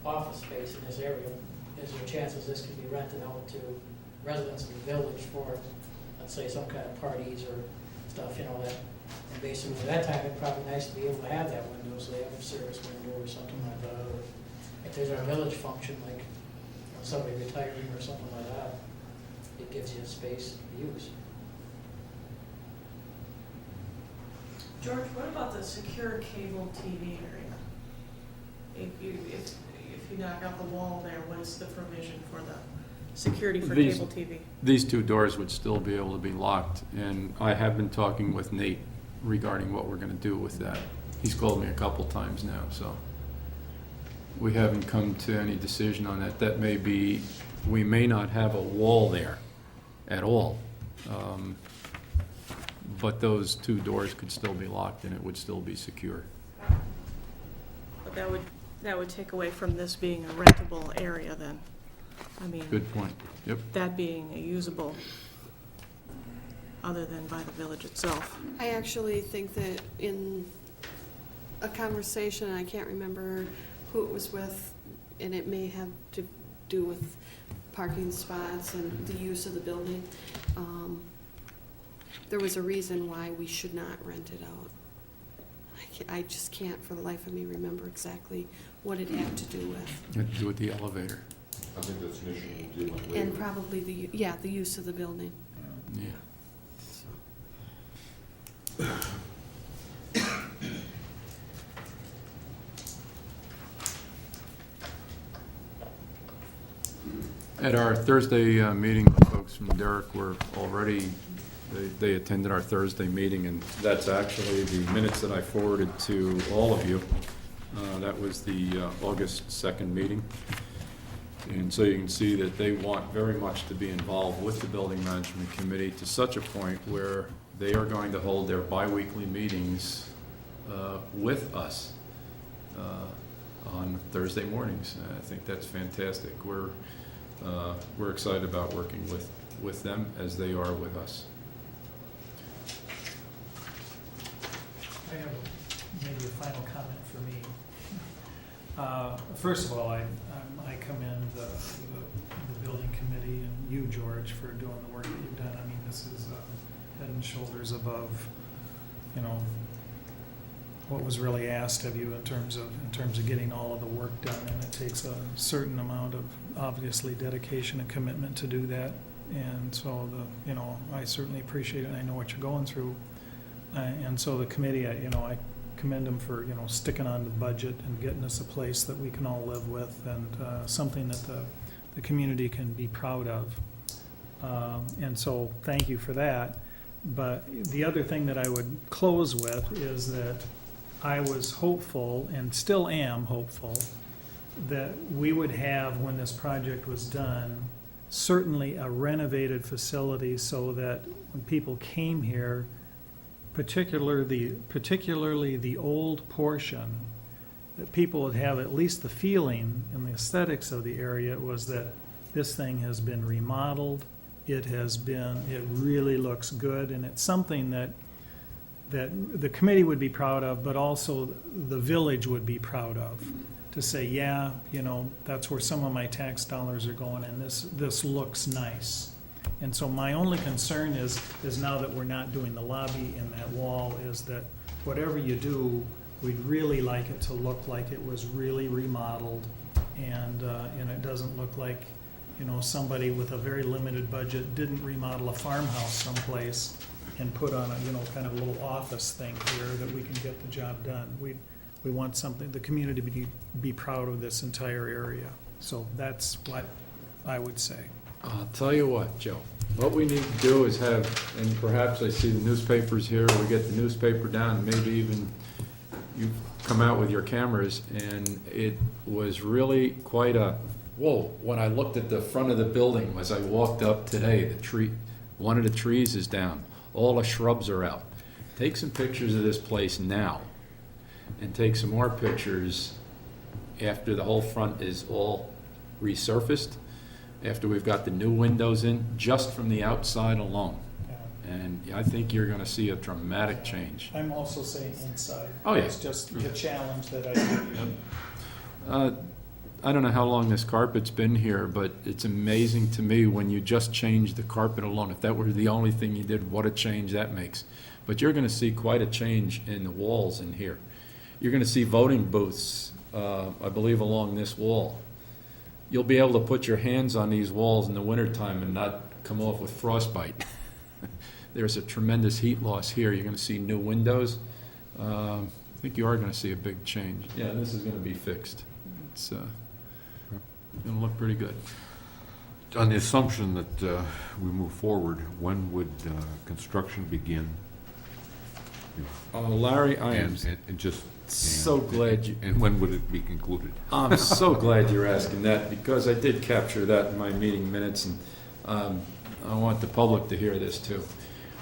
H: office space in this area, is there chances this could be rented out to residents of the village for, let's say, some kind of parties or stuff, that, and basically at that time, it'd probably be nice to be able to have that window, so they have a service window or something like that, or if there's a village function, like somebody retiring or something like that, it gives you a space to use.
F: George, what about the secure cable TV area? If you knock out the wall there, what is the provision for the security for
D: These-
F: cable TV?
D: These two doors would still be able to be locked, and I have been talking with Nate regarding what we're gonna do with that. He's called me a couple times now, so we haven't come to any decision on that. That may be, we may not have a wall there at all. But those two doors could still be locked and it would still be secure.
F: But that would take away from this being a rentable area then. I mean,
D: Good point. Yep.
F: that being a usable, other than by the village itself. I actually think that in a conversation, I can't remember who it was with, and it may have to do with parking spots and the use of the building. There was a reason why we should not rent it out. I just can't for the life of me remember exactly what it had to do with.
D: Had to do with the elevator.
B: I think that's an issue we'll deal with later.
F: And probably the use of the building.
D: Yeah. At our Thursday meeting, the folks from Derek were already, they attended our Thursday meeting, and that's actually the minutes that I forwarded to all of you. That was the August 2nd meeting. And so you can see that they want very much to be involved with the Building Management Committee to such a point where they are going to hold their biweekly meetings with us on Thursday mornings. I think that's fantastic. We're excited about working with them as they are with us.
E: I have maybe a final comment for me. First of all, I commend the building committee and you, George, for doing the work that you've done. I mean, this is head and shoulders above, what was really asked of you in terms of getting all of the work done, and it takes a certain amount of obviously dedication and commitment to do that. And so I certainly appreciate it. I know what you're going through, and so the committee, I commend them for sticking on the budget and getting us a place that we can all live with, and something that the community can be proud of. And so thank you for that. But the other thing that I would close with is that I was hopeful, and still am hopeful, that we would have, when this project was done, certainly a renovated facility so that when people came here, particularly the old portion, that people would have at least the feeling and the aesthetics of the area was that this thing has been remodeled, it really looks good, and it's something that the committee would be proud of, but also the village would be proud of. To say, yeah, that's where some of my tax dollars are going, and this looks nice. And so my only concern is now that we're not doing the lobby in that wall, is that whatever you do, we'd really like it to look like it was really remodeled, and it doesn't look like, somebody with a very limited budget didn't remodel a farmhouse someplace and put on a, kind of a little office thing here that we can get the job done. We want something, the community to be proud of this entire area. So that's what I would say.
D: I'll tell you what, Joe, what we need to do is have, and perhaps I see the newspapers here, we get the newspaper down, maybe even you come out with your cameras, and it was really quite a, whoa, when I looked at the front of the building as I walked up today, one of the trees is down, all the shrubs are out. Take some pictures of this place now, and take some more pictures after the whole front is all resurfaced, after we've got the new windows in, just from the outside alone. And I think you're gonna see a dramatic change.
E: I'm also saying inside.
D: Oh, yeah.
E: It's just the challenge that I give you.
D: I don't know how long this carpet's been here, but it's amazing to me when you just change the carpet alone. If that were the only thing you did, what a change that makes. But you're gonna see quite a change in the walls in here. You're gonna see voting booths, I believe, along this wall. You'll be able to put your hands on these walls in the wintertime and not come off with frostbite. There's a tremendous heat loss here. You're gonna see new windows. I think you are gonna see a big change. Yeah, this is gonna be fixed. It's gonna look pretty good.
B: On the assumption that we move forward, when would construction begin?
D: Larry, I am
B: And just.
D: so glad you,
B: And when would it be concluded?
D: I'm so glad you're asking that, because I did capture that in my meeting minutes, and I want the public to hear this too.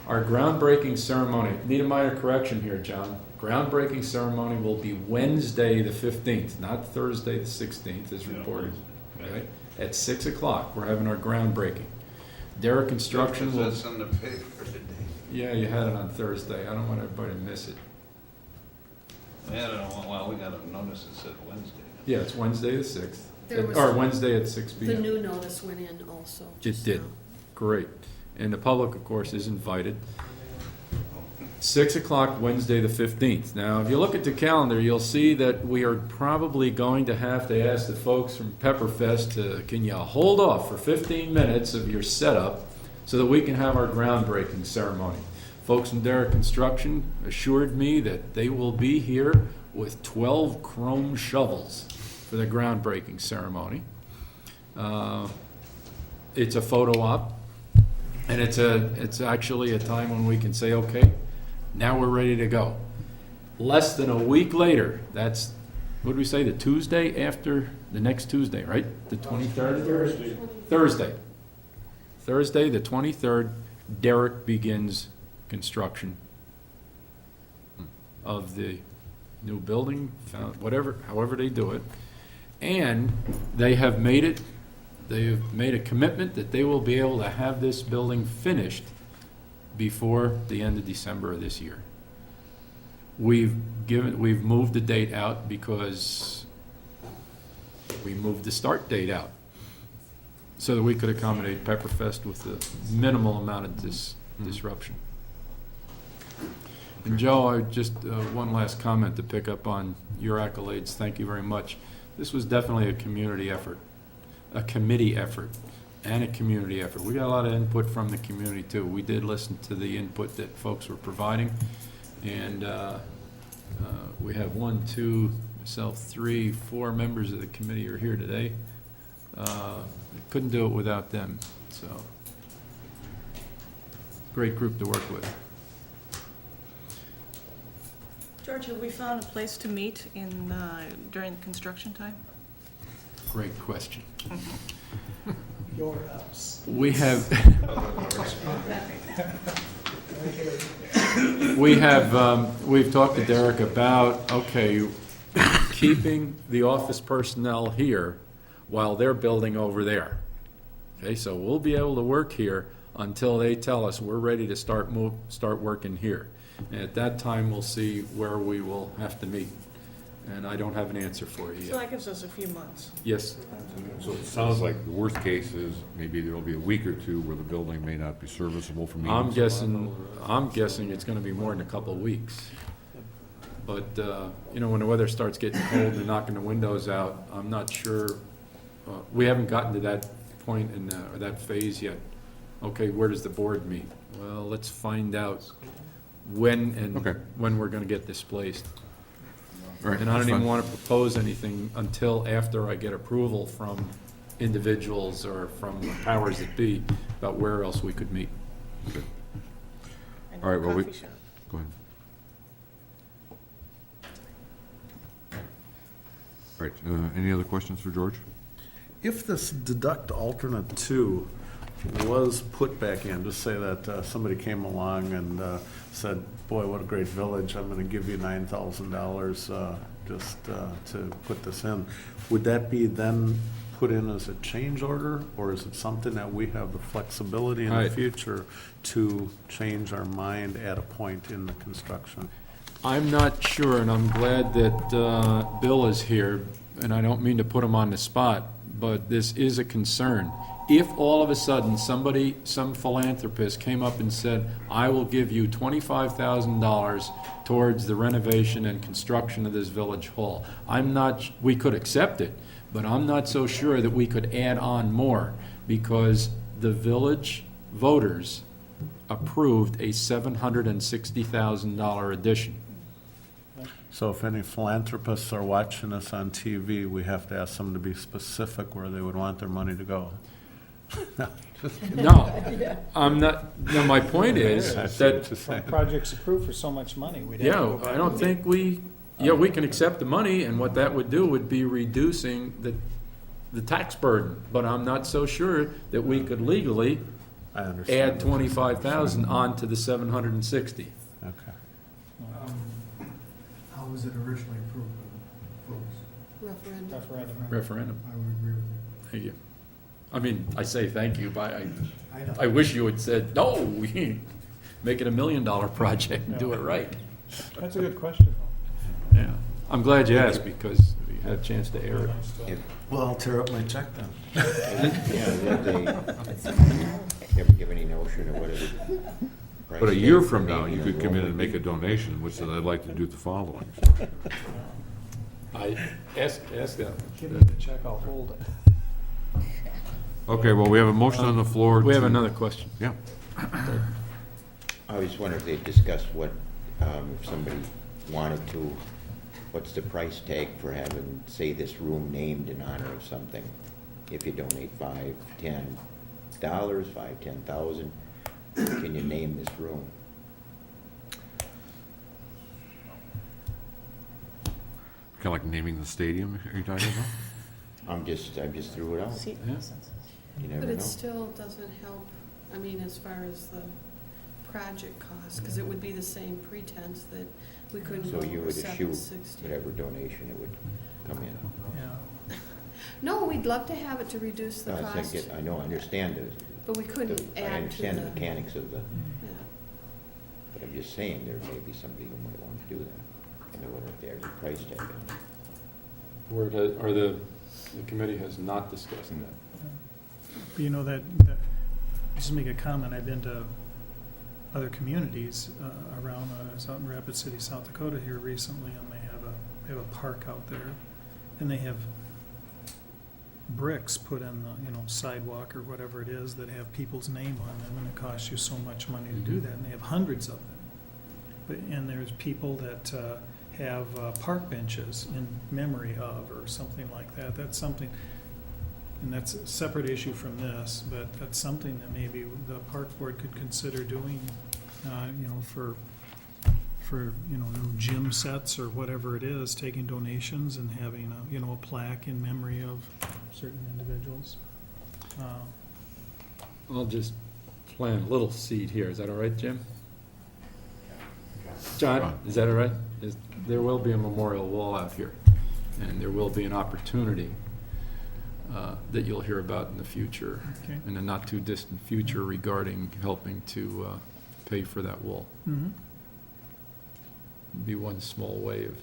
D: Our groundbreaking ceremony, need a minor correction here, John. Groundbreaking ceremony will be Wednesday, the 15th, not Thursday, the 16th, as reported. Okay? At 6 o'clock, we're having our groundbreaking. Derrick Construction will...
A: That's on the paper today.
D: Yeah, you had it on Thursday. I don't want everybody to miss it.
K: Yeah, I don't know, well, we got a notice that said Wednesday.
D: Yeah, it's Wednesday the 6th.
F: There was-
D: Or Wednesday at 6
F: The
D: p.m.
F: new notice went in also.
D: It
F: just
D: did.
F: now.
D: Great. And the public, of course, is invited. 6 o'clock, Wednesday, the 15th. Now, if you look at the calendar, you'll see that we are probably going to have to ask the folks from Pepperfest to, can you hold off for 15 minutes of your setup so that we can have our groundbreaking ceremony? Folks from Derrick Construction assured me that they will be here with 12 chrome shovels for the groundbreaking ceremony. It's a photo op. And it's actually a time when we can say, okay, now we're ready to go. Less than a week later, that's, what did we say, the Tuesday after, the next Tuesday, right? The 23rd? Thursday, the 23rd, Derrick begins construction of the new building, whatever, however they do it. And they have made it, they have made a commitment that they will be able to have this building finished before the end of December of this year. We've moved the date out because we moved the start date out so that we could accommodate Pepperfest with a minimal amount of disruption. And Joe, I just, one last comment to pick up on your accolades. Thank you very much. This was definitely a community effort. A committee effort and a community effort. We got a lot of input from the community too. We did listen to the input that folks were providing, and we have 1, 2, myself, 3, 4 members of the committee are here today. Couldn't do it without them, so great group to work with.
L: George, have we found a place to meet in, during construction time?
D: Great question.
E: Your house.
D: We have, we've talked to Derrick about, okay, keeping the office personnel here while they're building over there. Okay, so we'll be able to work here until they tell us we're ready to start working here. And at that time, we'll see where we will have to meet. And I don't have an answer for you
L: So
D: yet.
L: that gives us a few months.
D: Yes,
B: So it sounds like the worst case is maybe there'll be a week or two where the building may not be serviceable for meetings.
D: I'm guessing it's gonna be more than a couple of weeks. But, you know, when the weather starts getting cold and knocking the windows out, I'm not sure, we haven't gotten to that point or that phase yet. Okay, where does the board meet? Well, let's find out when
B: Okay.
D: when we're gonna get displaced.
B: All right,
D: And I don't
B: that's
D: even
B: fine.
D: want to propose anything until after I get approval from individuals or from the powers that be about where else we could meet.
L: And
B: All right, well,
L: coffee shop.
B: Go ahead. All right, any other questions for George?
G: If this deduct alternate 2 was put back in, just say that somebody came along and said, boy, what a great village, I'm gonna give you $9,000 just to put this in, would that be then put in as a change order, or is it something that we have the flexibility in the
D: Right.
G: future to change our mind at a point in the construction?
D: I'm not sure, and I'm glad that Bill is here, and I don't mean to put him on the spot, but this is a concern. If all of a sudden somebody, some philanthropist came up and said, I will give you $25,000 towards the renovation and construction of this village hall, we could accept it, but I'm not so sure that we could add on more, because the village voters approved a $760,000 addition.
G: So if any philanthropists are watching us on TV, we have to ask them to be specific where they would want their money to go.
D: No, I'm not, no, my point is
G: I see what
D: that,
G: you're saying.
E: Projects approved for so much money, we'd have to go
D: yeah,
E: back
D: I don't
E: and-
D: think we can accept the money, and what that would do would be reducing the tax burden, but I'm not so sure that we could legally
G: I understand.
D: add 25,000 onto the 760.
G: Okay.
J: How was it originally approved, folks?
F: Referendum.
E: Referendum.
D: Referendum.
J: I would agree with you.
D: Thank you. I mean, I say thank you, but
J: I know.
D: I wish you had said, no, we make it $1 million project and do it right.
E: That's a good question, though.
D: Yeah. I'm glad you asked, because we had a chance to air it.
G: Well, I'll tear up my check then.
I: Yeah, they ever give any notion of what it would? price
B: But a
I: tag
B: year
I: for
B: from now,
I: maybe
B: you
I: a
B: could come in
I: roll
B: and
I: would
B: make a
I: be?
B: donation, which said, I'd like to do the following.
D: I ask that.
E: Give me the check, I'll hold it.
B: Okay, well, we have a motion on the floor.
D: We have
B: to-
D: another question.
B: Yeah.
I: I was wondering if they discussed what, if somebody wanted to, what's the price tag for having, say, this room named in honor of something? If you donate $5, $10, $5, $10,000, can you name this room?
B: Kind of like naming the stadium, are you talking about?
I: I just threw it out.
L: Seat
D: Yeah.
L: licenses.
I: You never
F: But
I: know.
F: it still doesn't help, I mean, as far as the project cost, because it would be the same pretense that we couldn't go
I: So you
F: over
I: would eschew
F: 760.
I: whatever donation it would come in.
E: Yeah.
F: No, we'd love to have it to reduce the
I: No,
F: cost,
I: I know, I understand
F: but we couldn't
I: I
F: add to
I: understand the
F: the,
I: mechanics of the,
F: yeah.
I: but I'm just saying, there may be somebody who might want to do that. And I wonder if there's a price tag on it.
D: Where it has, or the committee has not discussed that.
E: But you know, just to make a comment, I've been to other communities around, I was out in Rapid City, South Dakota here recently, and they have a park out there, and they have bricks put in the, sidewalk or whatever it is that have people's name on them, and it costs you so much money to do that, and they have hundreds of them. And there's people that have park benches in memory of, or something like that. That's something, and that's a separate issue from this, but that's something that maybe the park board could consider doing, for new gym sets or whatever it is, taking donations and having a plaque in memory of certain individuals.
D: I'll just plant a little seed here. Is that all right, Jim? John, is that all right? There will be a memorial wall out here, and there will be an opportunity that you'll hear about in the future,
E: Okay.
D: in the not-too-distant future, regarding helping to pay for that wall.
E: Mm-hmm.
D: Be one small way of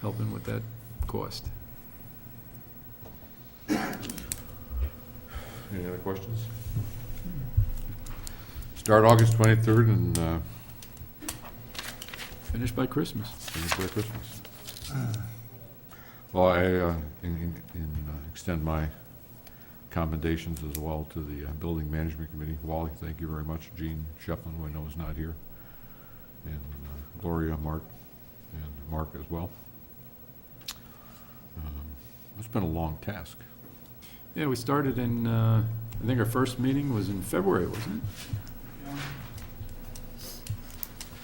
D: helping with that cost.
B: Any other questions? Start August 23rd and
D: Finish by Christmas.
B: finish by Christmas. Well, I extend my commendations as well to the Building Management Committee. Wally, thank you very much. Gene Shefflin, who I know is not here. And Gloria, Mark, and Mark as well. It's been a long task.
D: Yeah, we started in, I think our first meeting was in February, wasn't it?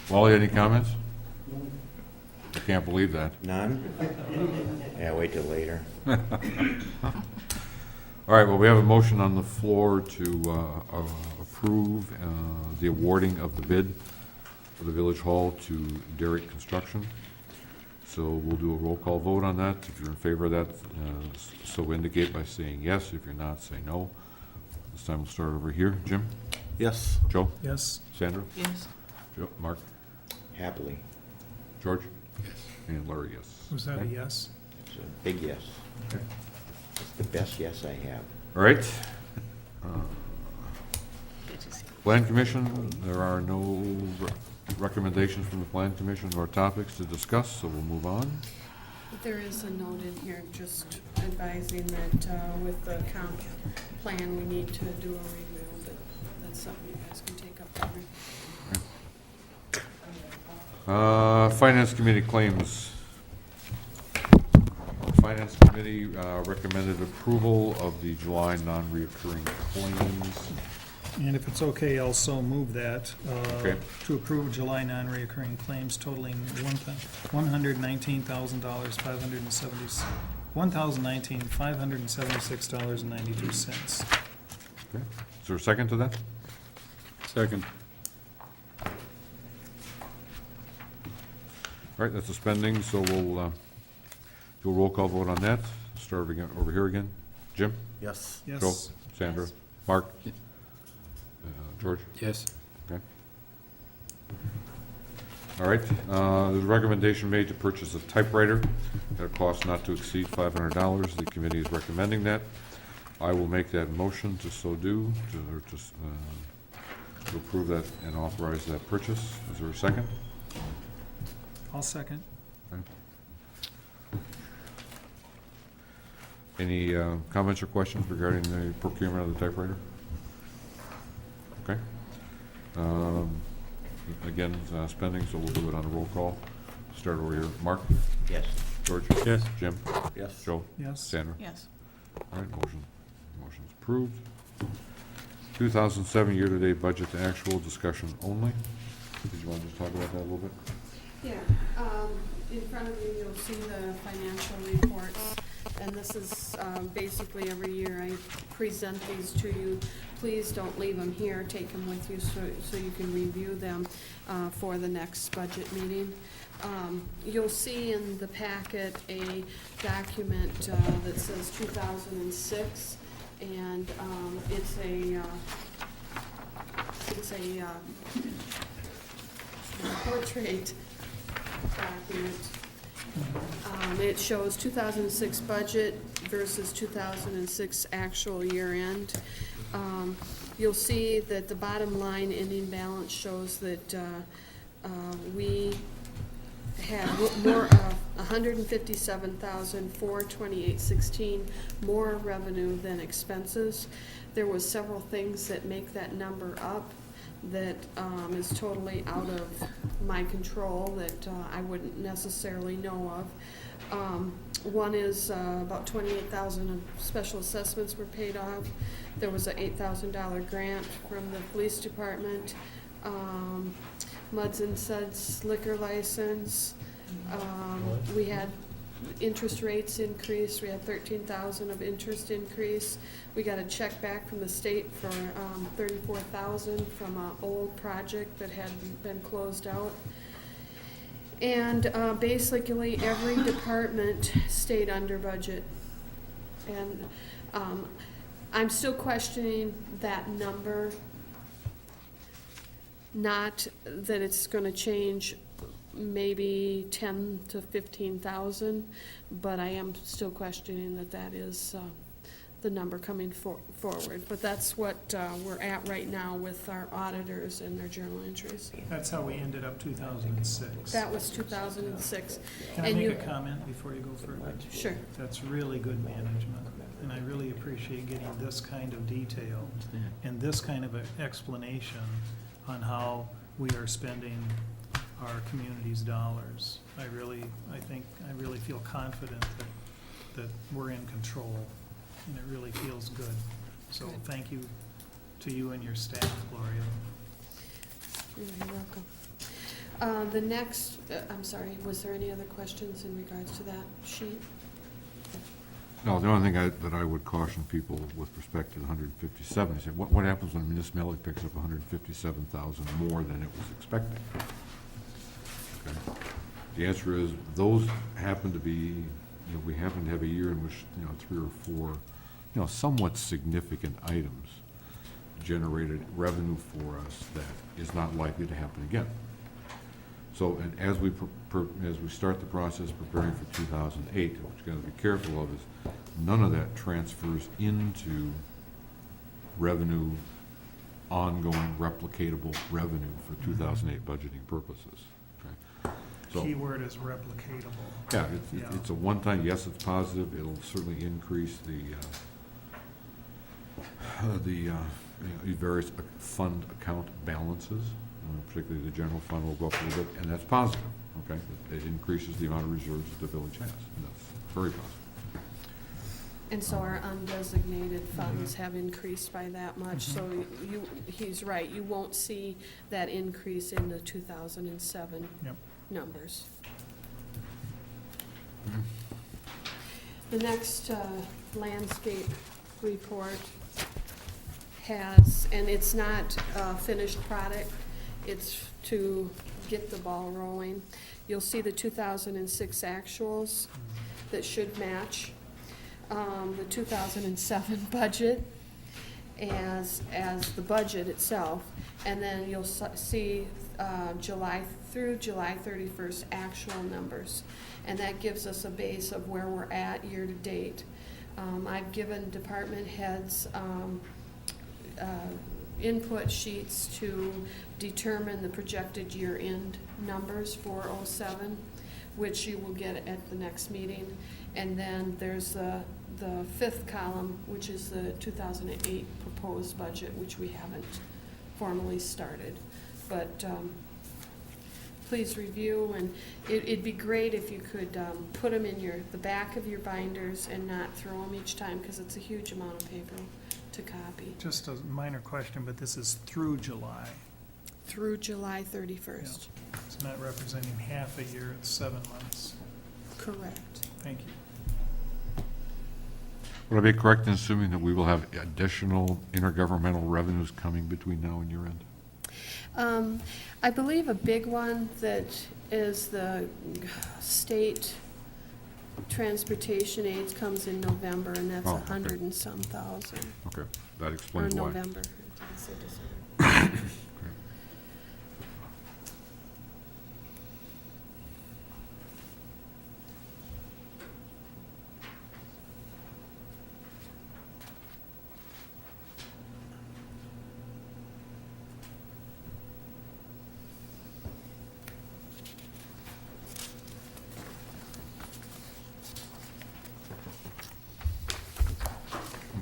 B: Wally, any comments? I can't believe that.
I: None? Yeah, wait till later.
B: All right, well, we have a motion on the floor to approve the awarding of the bid for the Village Hall to Derrick Construction. So we'll do a roll call vote on that. If you're in favor of that, so indicate by saying yes. If you're not, say no. This time we'll start over here. Jim?
G: Yes.
B: Joe?
E: Yes.
B: Sandra?
L: Yes.
B: Joe? Mark?
I: Happily.
B: George? Yes. And Larry, yes.
E: Was that a
B: Okay.
E: yes?
I: It's a big yes. It's the best yes I have.
B: All right.
L: Good to see you.
B: Plan Commission, there are no recommendations from the Plan Commission or topics to discuss, so we'll move on.
F: There is a note in here just advising that with the comp plan, we need to do a review, but that's something you guys can take up later.
B: Finance Committee claims. Finance Committee recommended approval of the July non-reoccurring claims.
E: And if it's okay, I'll so move that.
B: Okay.
E: To approve July non-reoccurring claims totaling $119,000, $576.92.
B: Okay. Is there a second to that?
D: Second.
B: All right, that's the spending, so we'll do a roll call vote on that. Start again, over here again. Jim?
G: Yes.
E: Yes.
B: Joe? Sandra? Mark? George?
D: Yes.
B: Okay. All right, there's a recommendation made to purchase a typewriter at a cost not to exceed $500. The committee is recommending that. I will make that motion to so do, to approve that and authorize that purchase. Is there a second?
E: I'll second.
B: Any comments or questions regarding the procurement of the typewriter? Okay. Again, spending, so we'll do it on a roll call. Start over here. Mark?
I: Yes.
B: George?
D: Yes.
B: Jim?
G: Yes.
B: Joe?
E: Yes.
B: Sandra?
L: Yes.
B: All right, motion's approved. 2007 year-to-date budget to actual discussion only. Did you want to just talk about that a little bit?
F: Yeah, in front of you, you'll see the financial reports, and this is basically every year I present these to you. Please don't leave them here, take them with you so you can review them for the next budget meeting. You'll see in the packet a document that says 2006, and it's a portrait document. It shows 2006 budget versus 2006 actual year end. You'll see that the bottom line ending balance shows that we had more, 157,428.16 more revenue than expenses. There was several things that make that number up that is totally out of my control that I wouldn't necessarily know of. One is about 28,000 of special assessments were paid off. There was an $8,000 grant from the police department. Muds and Suds liquor license. We had interest rates increase. We had 13,000 of interest increase. We got a check back from the state for 34,000 from an old project that had been closed out. And basically every department stayed under budget. And I'm still questioning that number. Not that it's gonna change maybe 10 to 15,000, but I am still questioning that is the number coming forward. But that's what we're at right now with our auditors and their journal entries.
E: That's how we ended up 2006.
F: That was 2006.
E: Can I
F: And
E: make
F: you-
E: a comment before you go further?
F: Sure.
E: That's really good management, and I really appreciate getting this kind of detail and this kind of an explanation on how we are spending our community's dollars. I really feel confident that we're in control, and it really feels good. So thank you to you and your staff, Gloria.
F: You're welcome. The next, I'm sorry, was there any other questions in regards to that sheet?
B: No, the only thing that I would caution people with respect to the 157 is what happens when a municipality picks up 157,000 more than it was expecting? Okay. The answer is, those happen to be, we happen to have a year in which, 3 or 4, somewhat significant items generated revenue for us that is not likely to happen again. So, and as we start the process preparing for 2008, what you got to be careful of is none of that transfers into revenue, ongoing replicatable revenue for 2008 budgeting purposes. Okay? So,
E: Keyword is replicatable.
B: yeah,
E: Yeah.
B: it's a one-time, yes, it's positive, it'll certainly increase the various fund account balances, particularly the general fund will go up a little bit, and that's positive, okay? It increases the amount of reserves that the village has, and that's very positive.
F: And so our undesignated funds have increased by that much, so he's right, you won't see that increase in the 2007
E: Yep.
F: numbers. The next landscape report has, and it's not a finished product, it's to get the ball rolling. You'll see the 2006 actuals that should match the 2007 budget as the budget itself, and then you'll see July through July 31st actual numbers, and that gives us a base of where we're at year to date. I've given department heads input sheets to determine the projected year-end numbers for '07, which you will get at the next meeting. And then there's the fifth column, which is the 2008 proposed budget, which we haven't formally started. But please review, and it'd be great if you could put them in the back of your binders and not throw them each time, because it's a huge amount of paper to copy.
E: Just a minor question, but this is through July.
F: Through July 31st.
E: It's not representing half a year, it's 7 months.
F: Correct.
E: Thank you.
B: Would I be correct in assuming that we will have additional intergovernmental revenues coming between now and year end?
F: I believe a big one that is the state transportation aids comes in November, and that's
B: Oh, okay.
F: 100 and some thousand.
B: Okay, that
F: Or
B: explains why.
F: November. Did I say December?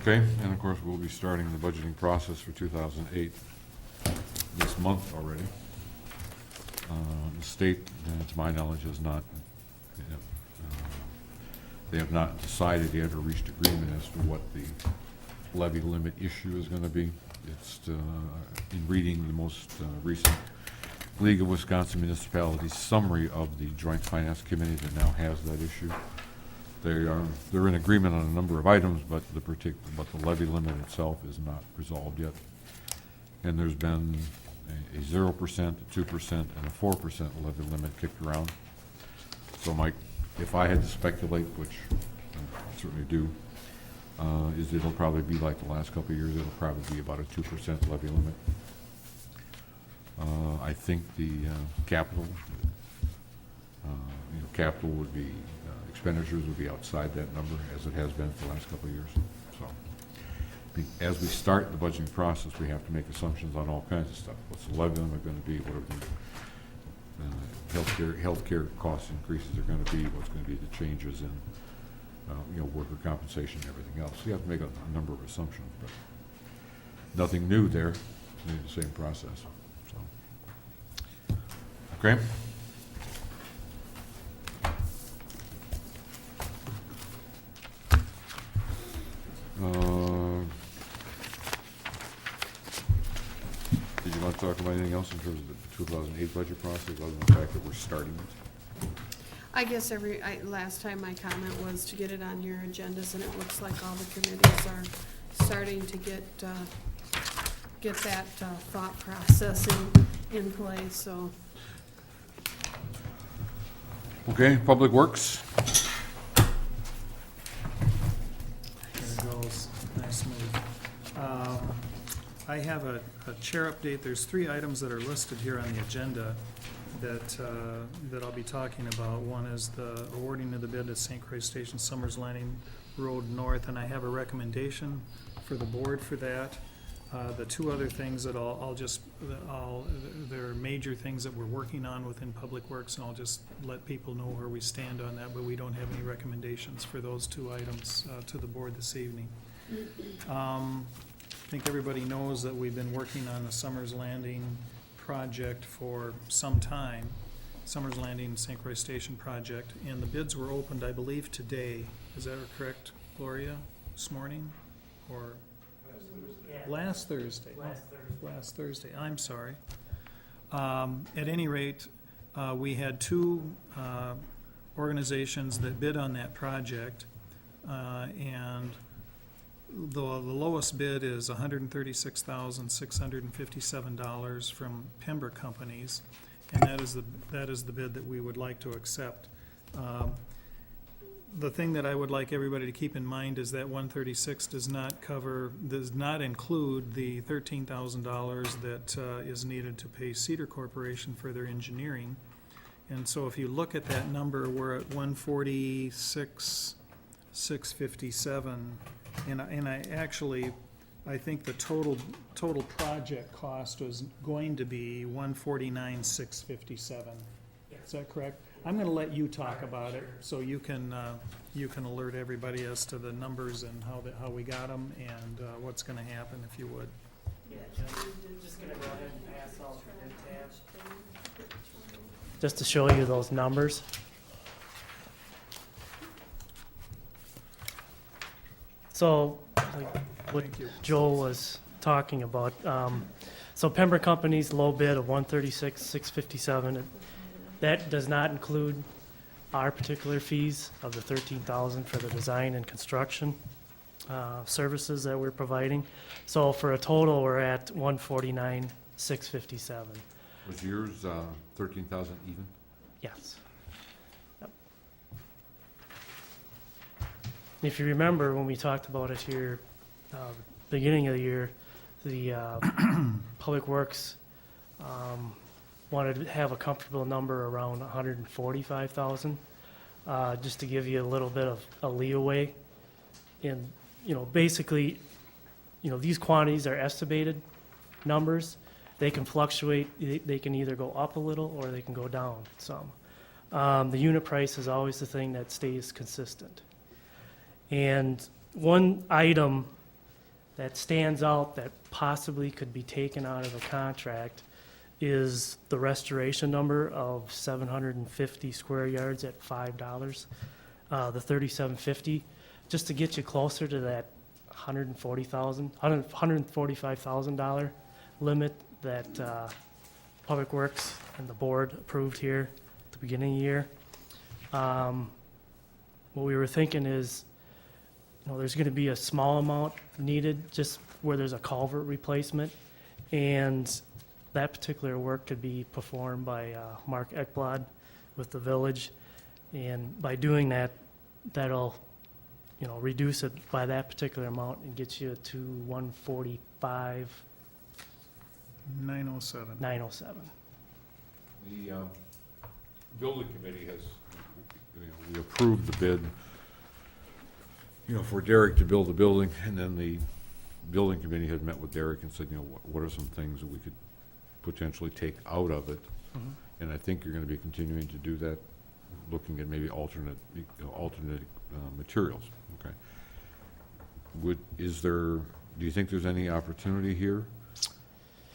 B: Okay, and of course, we'll be starting the budgeting process for 2008 this month already. The state, to my knowledge, has not, they have not decided yet or reached agreement as to what the levy limit issue is going to be. It's, in reading the most recent League of Wisconsin Municipalities summary of the Joint Finance Committee that now has that issue, they're in agreement on a number of items, but the levy limit itself is not resolved yet. And there's been a 0%, a 2%, and a 4% levy limit kicked around. So Mike, if I had to speculate, which I certainly do, is it'll probably be like the last couple of years, it'll probably be about a 2% levy limit. I think the capital would be, expenditures would be outside that number, as it has been for the last couple of years. So, as we start the budgeting process, we have to make assumptions on all kinds of stuff. What's the levy limit going to be? What are the healthcare cost increases are going to be? What's going to be the changes in worker compensation and everything else? So you have to make a number of assumptions, but nothing new there. It's the same process. So, okay. Did you want to talk about anything else in terms of the 2008 budget process, other than the fact that we're starting it?
F: I guess last time my comment was to get it on your agendas, and it looks like all the committees are starting to get that thought process in place, so.
B: Okay, Public Works.
E: There it goes. Nice move. I have a chair update. There's 3 items that are listed here on the agenda that I'll be talking about. One is the awarding of the bid at St. Croix Station Summers Landing Road North, and I have a recommendation for the board for that. The 2 other things that they're major things that we're working on within Public Works, and I'll just let people know where we stand on that, but we don't have any recommendations for those 2 items to the board this evening. I think everybody knows that we've been working on the Summers Landing project for some time, Summers Landing St. Croix Station project, and the bids were opened, I believe, today. Is that correct, Gloria? This morning? Or last Thursday? Last Thursday, I'm sorry. At any rate, we had two organizations that bid on that project, and the lowest bid is $136,657 from Pembroke Companies, and that is the bid that we would like to accept. The thing that I would like everybody to keep in mind is that 136 does not include the $13,000 that is needed to pay Cedar Corporation for their engineering. And so if you look at that number, we're at 146,657, and I think the total project cost was going to be 149,657. Is that correct? I'm gonna let you talk about it, so you can alert everybody as to the numbers and how we got them and what's gonna happen, if you would.
M: Yeah, just gonna go ahead and pass all the bid tabs. Just to show you those numbers. So, like what
E: Thank you.
M: Joel was talking about, so Pembroke Company's low bid of 136,657, that does not include our particular fees of the 13,000 for the design and construction services that we're providing. So for a total, we're at 149,657.
B: Was yours 13,000 even?
M: Yes. Yep. If you remember, when we talked about it here, beginning of the year, the Public Works wanted to have a comfortable number around 145,000, just to give you a little bit of a leeway. And, basically, these quantities are estimated numbers. They can fluctuate. They can either go up a little or they can go down some. The unit price is always the thing that stays consistent. And one item that stands out that possibly could be taken out of a contract is the restoration number of 750 square yards at $5, the 3750, just to get you closer to that $145,000 limit that Public Works and the board approved here at the beginning of the year. What we were thinking is, there's going to be a small amount needed just where there's a culvert replacement, and that particular work could be performed by Mark Ekblad with the village, and by doing that, that'll, reduce it by that particular amount and get you to
E: 907.
M: 907.
B: The building committee has, we approved the bid, for Derek to build the building, and then the building committee had met with Derek and said, what are some things that we could potentially take out of it?
M: Mhm.
B: And I think you're gonna be continuing to do that, looking at maybe alternate materials, okay? Do you think there's any opportunity here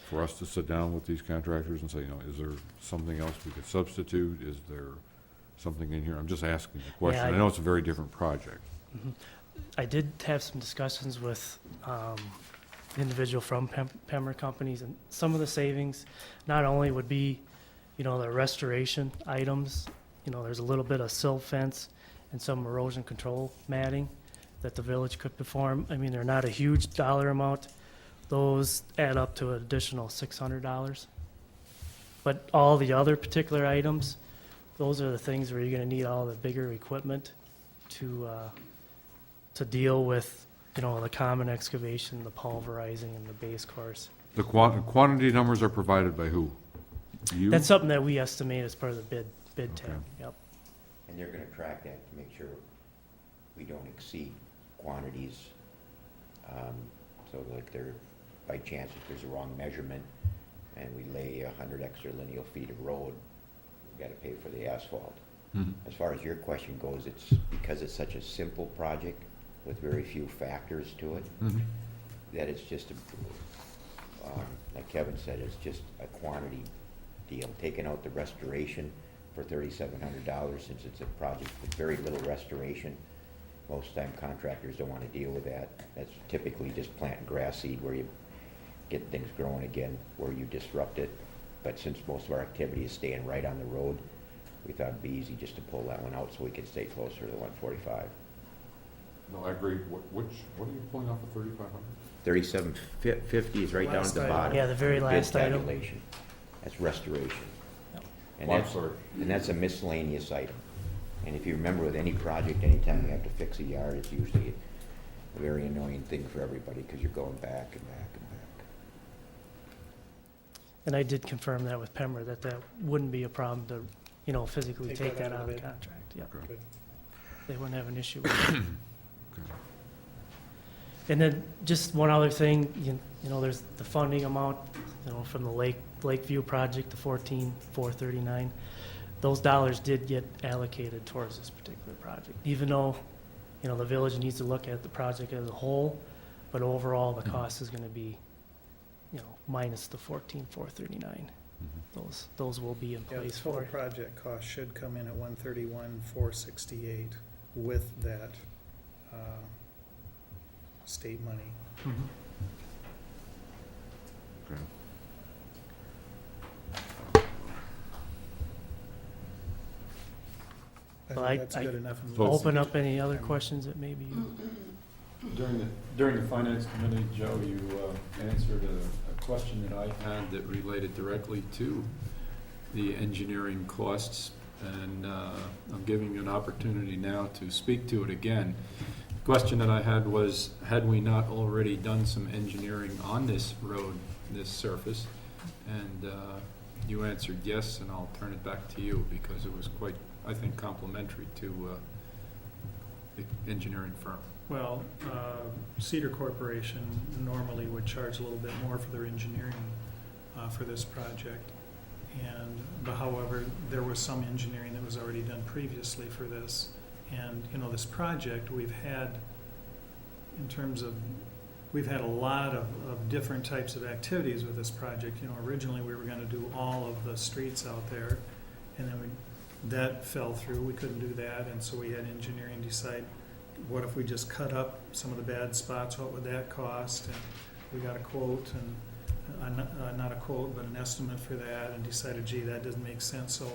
B: for us to sit down with these contractors and say, is there something else we could substitute? Is there something in here? I'm just asking the question.
M: Yeah,
B: I know it's a very different project.
M: Mhm. I did have some discussions with the individual from Pembroke Companies, and some of the savings not only would be, the restoration items, there's a little bit of silt fence and some erosion control matting that the village could perform. I mean, they're not a huge dollar amount. Those add up to an additional $600. But all the other particular items, those are the things where you're going to need all the bigger equipment to deal with, the common excavation, the pulverizing, and the base course.
B: The quantity numbers are provided by who? You?
M: That's something that we estimate as part of the bid
B: Okay.
M: tab. Yep.
I: And they're gonna track that to make sure we don't exceed quantities. So like by chance, if there's a wrong measurement and we lay 100 extra lineal feet of road, we gotta pay for the asphalt.
B: Mhm.
I: As far as your question goes, it's because it's such a simple project with very few factors to it,
B: Mhm.
I: that it's just like Kevin said, it's just a quantity deal. Taking out the restoration for $3,700, since it's a project with very little restoration, most time contractors don't want to deal with that. That's typically just planting grass seed where you get things growing again, where you disrupt it. But since most of our activity is staying right on the road, we thought it'd be easy just to pull that one out so we could stay closer to the 145.
B: No, I agree. What are you pulling off of 3,500?
I: 3750 is right down at
E: Last
I: the
E: item.
I: bottom.
M: Yeah, the very
I: Bid
M: last item.
I: tabulation. That's restoration.
M: Yep.
I: And
B: Well, I'm
I: that's,
B: sorry.
I: and that's a miscellaneous item. And if you remember with any project, anytime you have to fix a yard, it's usually a very annoying thing for everybody because you're going back and back and back.
M: And I did confirm that with Pember, that wouldn't be a problem to, physically take that out of the contract. Yeah,
B: Okay.
M: they wouldn't have an issue with it. And then just one other thing, there's the funding amount, from the Lakeview project, the 14,439. Those dollars did get allocated towards this particular project, even though, the village needs to look at the project as a whole, but overall, the cost is gonna be, minus the 14,439. Those will be in
E: Yeah, the
M: place
E: total
M: for it.
E: project cost should come in at 131,468 with that state money.
M: Mhm.
B: Okay.
E: I
M: Well,
E: think that's
M: I-
E: good enough.
M: Open up any other questions that maybe you,
D: During the finance committee, Joe, you answered a question that I had that related directly to the engineering costs, and I'm giving you an opportunity now to speak to it again. The question that I had was, had we not already done some engineering on this road, this surface? And you answered yes, and I'll turn it back to you, because it was quite, I think, complimentary to the engineering firm.
E: Well, Cedar Corporation normally would charge a little bit more for their engineering for this project. But however, there was some engineering that was already done previously for this. And, this project, we've had a lot of different types of activities with this project. Originally, we were gonna do all of the streets out there, and then that fell through, we couldn't do that, and so we had engineering decide, what if we just cut up some of the bad spots, what would that cost? And we got a quote, and not a quote, but an estimate for that, and decided, gee, that doesn't make sense. So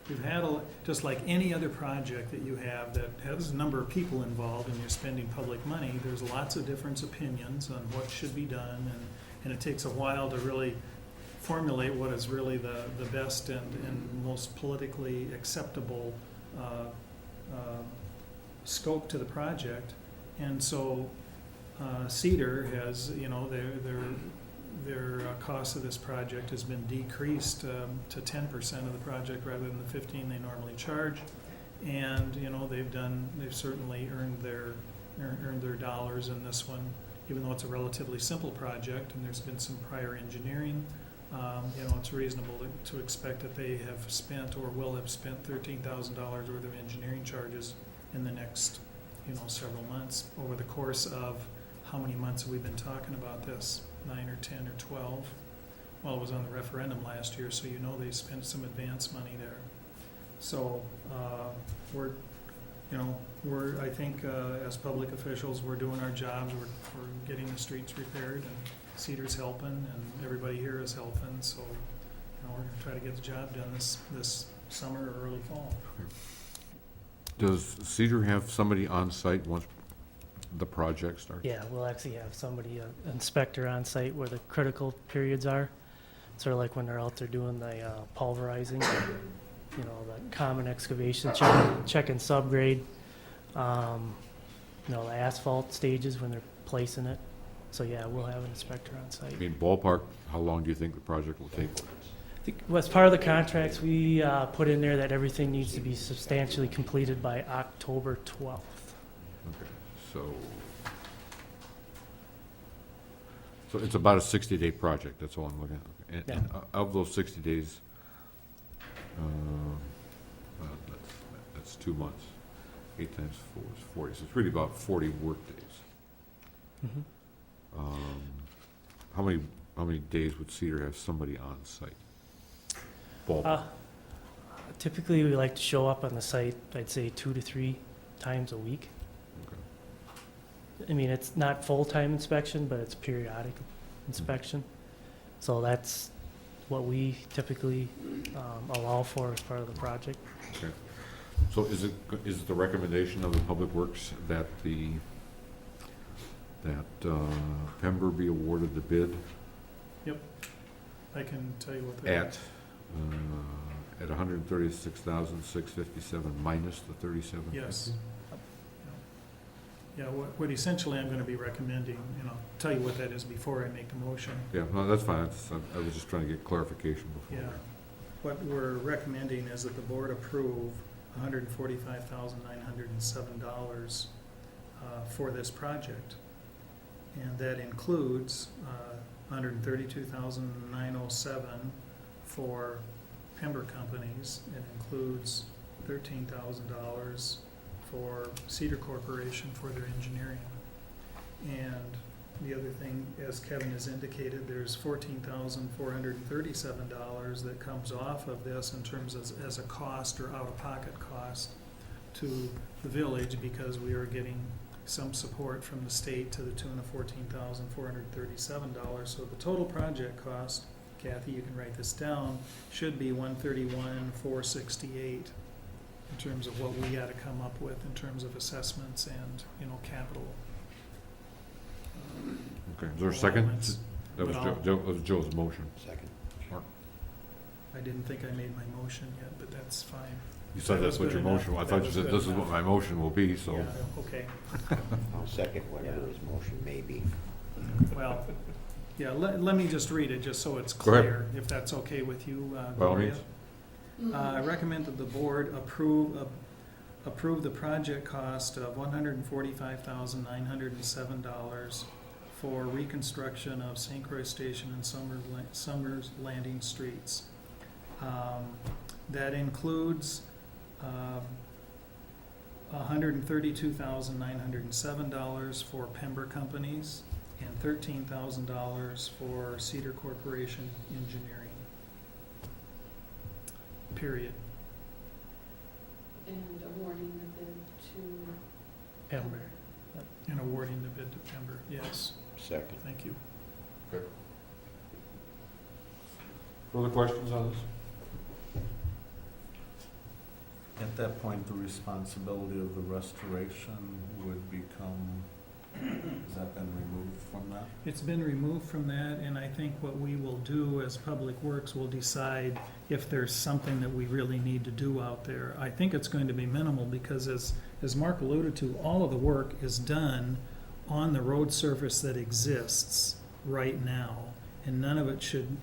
E: we've had, just like any other project that you have that has a number of people involved and you're spending public money, there's lots of different opinions on what should be done, and it takes a while to really formulate what is really the best and most politically acceptable scope to the project. And so Cedar has, their cost of this project has been decreased to 10% of the project rather than the 15% they normally charge. And they've certainly earned their dollars in this one, even though it's a relatively simple project and there's been some prior engineering. It's reasonable to expect that they have spent or will have spent $13,000 worth of engineering charges in the next, several months. Over the course of how many months have we been talking about this? 9 or 10 or 12? Well, it was on the referendum last year, so they spent some advance money there. So I think as public officials, we're doing our jobs. We're getting the streets repaired, and Cedar's helping, and everybody here is helping. So we're going to try to get the job done this summer or early fall.
B: Does Cedar have somebody on site once the project starts?
M: yeah, we'll actually have somebody, an inspector on site where the critical periods are. Sort of like when they're out there doing the pulverizing, the common excavation, checking subgrade, the asphalt stages when they're placing it. So yeah, we'll have an inspector on site.
B: I mean, ballpark, how long do you think the project will take?
M: I think as part of the contracts, we put in there that everything needs to be substantially completed by October 12th.
B: Okay, so it's about a 60-day project, that's all I'm looking at. Okay. And of those 60 days, that's 2 months. 8 times 4 is 40, so it's really about 40 work days.
M: Mhm.
B: How many how many days would Cedar have somebody on site? Ballpark.
M: Typically, we like to show up on the site, I'd say 2 to 3 times a week. I mean, it's not full-time inspection, but it's periodic inspection. So that's what we typically allow for as part of the project.
B: Okay. So is it the recommendation of the Public Works that Pember be awarded the bid
E: I can tell you what that
B: at $136,657 minus the $37,000?
E: Yes. Yeah, what essentially I'm gonna be recommending, and I'll tell you what that is before I make the motion.
B: Yeah, no, that's fine. I was just trying to get clarification before.
E: Yeah. What we're recommending is that the board approve $145,907 for this project. And that includes $132,907 for Pember Companies. It includes $13,000 for Cedar Corporation for their engineering. And the other thing, as Kevin has indicated, there's $14,437 that comes off of this in terms as a cost or out-of-pocket cost to the village, because we are getting some support from the state to the tune of $14,437. So the total project cost, Kathy, you can write this down, should be $131,468 in terms of what we gotta come up with in terms of assessments and, capital.
B: Okay, is there a second?
E: Alignments.
B: That was
E: But
B: that was Joe's motion.
I: Second.
E: I didn't think I made my motion yet, but that's fine.
B: You said
E: That
B: that's
E: was
B: what your
E: good enough.
B: motion was. I
E: That
B: thought you
E: was
B: said
E: good
B: this is what
E: enough.
B: my motion will be, so.
E: Yeah, okay.
I: I'll second whatever
E: Yeah.
I: his motion may be.
E: Well, yeah, let me just read it, just so it's
B: Go ahead.
E: clear, if that's okay with you,
B: By all
E: Gloria.
B: means.
E: I recommend that the board approve the project cost of $145,907 for reconstruction of St. Croix Station and Summers Landing Streets. That includes $132,907 for Pember Companies and $13,000 for Cedar Corporation Engineering. Period.
F: And awarding the bid to
M: Pember.
E: And awarding the bid to Pember, yes,
I: Second.
E: thank you.
B: Further questions on this?
G: At that point, the responsibility of the restoration would become, has that been removed from that?
E: It's been removed from that, and I think what we will do as Public Works will decide if there's something that we really need to do out there. I think it's going to be minimal, because as Mark alluded to, all of the work is done on the road surface that exists right now, and none of it should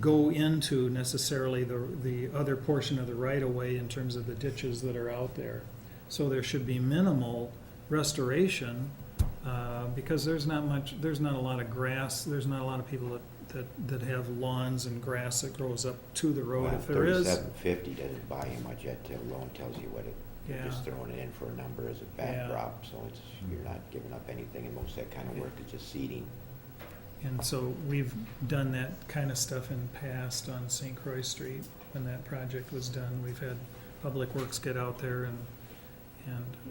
E: go into necessarily the other portion of the right-of-way in terms of the ditches that are out there. So there should be minimal restoration, because there's not a lot of grass, there's not a lot of people that have lawns and grass that grows up to the road.
I: Well,
E: If there is,
I: $37.50 doesn't buy you much, that alone tells you what it, you're
E: Yeah.
I: just throwing it in for a number as a backdrop, so it's, you're not giving up anything, and most of that kind of work is just seeding.
E: and so we've done that kind of stuff in the past on St. Croix Street. When that project was done, we've had Public Works get out there, and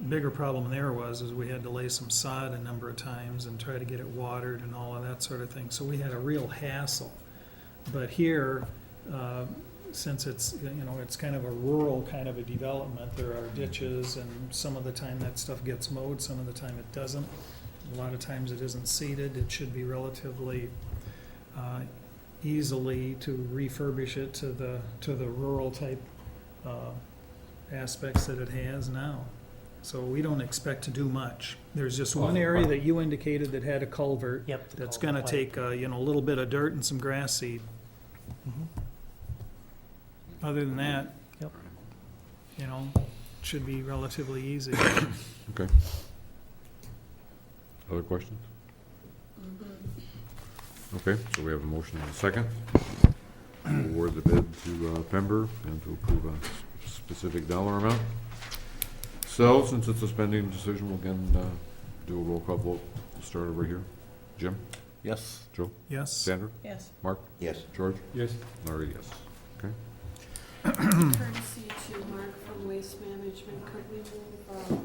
E: bigger problem there is we had to lay some sod a number of times and try to get it watered and all of that sort of thing. So we had a real hassle. But here, since it's, it's kind of a rural kind of a development, there are ditches, and some of the time that stuff gets mowed, some of the time it doesn't. A lot of times it isn't seeded. It should be relatively easily to refurbish it to the rural type aspects that it has now. So we don't expect to do much. There's just one area that you indicated that had a culvert.
M: Yep. the
E: That's
M: culvert
E: gonna
M: pipe.
E: take, a little bit of dirt and some grass seed.
M: Mhm.
E: Other than that,
M: Yep.
E: should be relatively easy.
B: Okay. Other questions? Okay, so we have a motion and a second. Award the bid to Pember and to approve a specific dollar amount. So, since it's a spending decision, we'll again do a roll call vote. We'll start over here. Jim?
G: Yes.
B: Joe?
E: Yes?
B: Sandra?
L: Yes.
B: Mark?
I: Yes.
B: George?
D: Yes.
B: Larry, yes. Okay.
F: Courtesy to Mark from Waste Management, could we move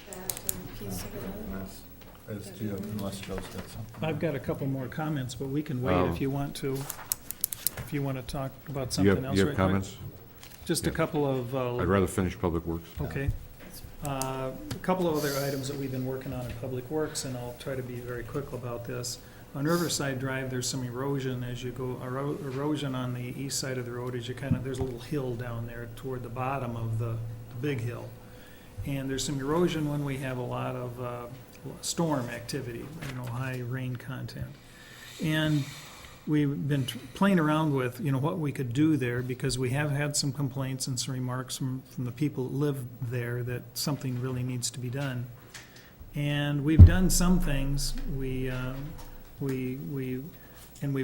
F: that piece of it in?
K: Unless Joe's got something.
E: I've got a couple more comments, but we can wait if you want to. If you want to talk about
B: You
E: something
B: have,
E: else
B: you
E: right
B: have
E: quick.
B: comments?
E: Just a
B: Yeah.
E: couple of,
B: I'd rather finish Public Works.
E: okay. A couple of other items that we've been working on in Public Works, and I'll try to be very quick about this. On Riverside Drive, there's some erosion as you go, erosion on the east side of the road as you there's a little hill down there toward the bottom of the big hill. And there's some erosion when we have a lot of storm activity, high rain content. And we've been playing around with, what we could do there, because we have had some complaints and some remarks from the people that live there that something really needs to be done. And we've done some things. We've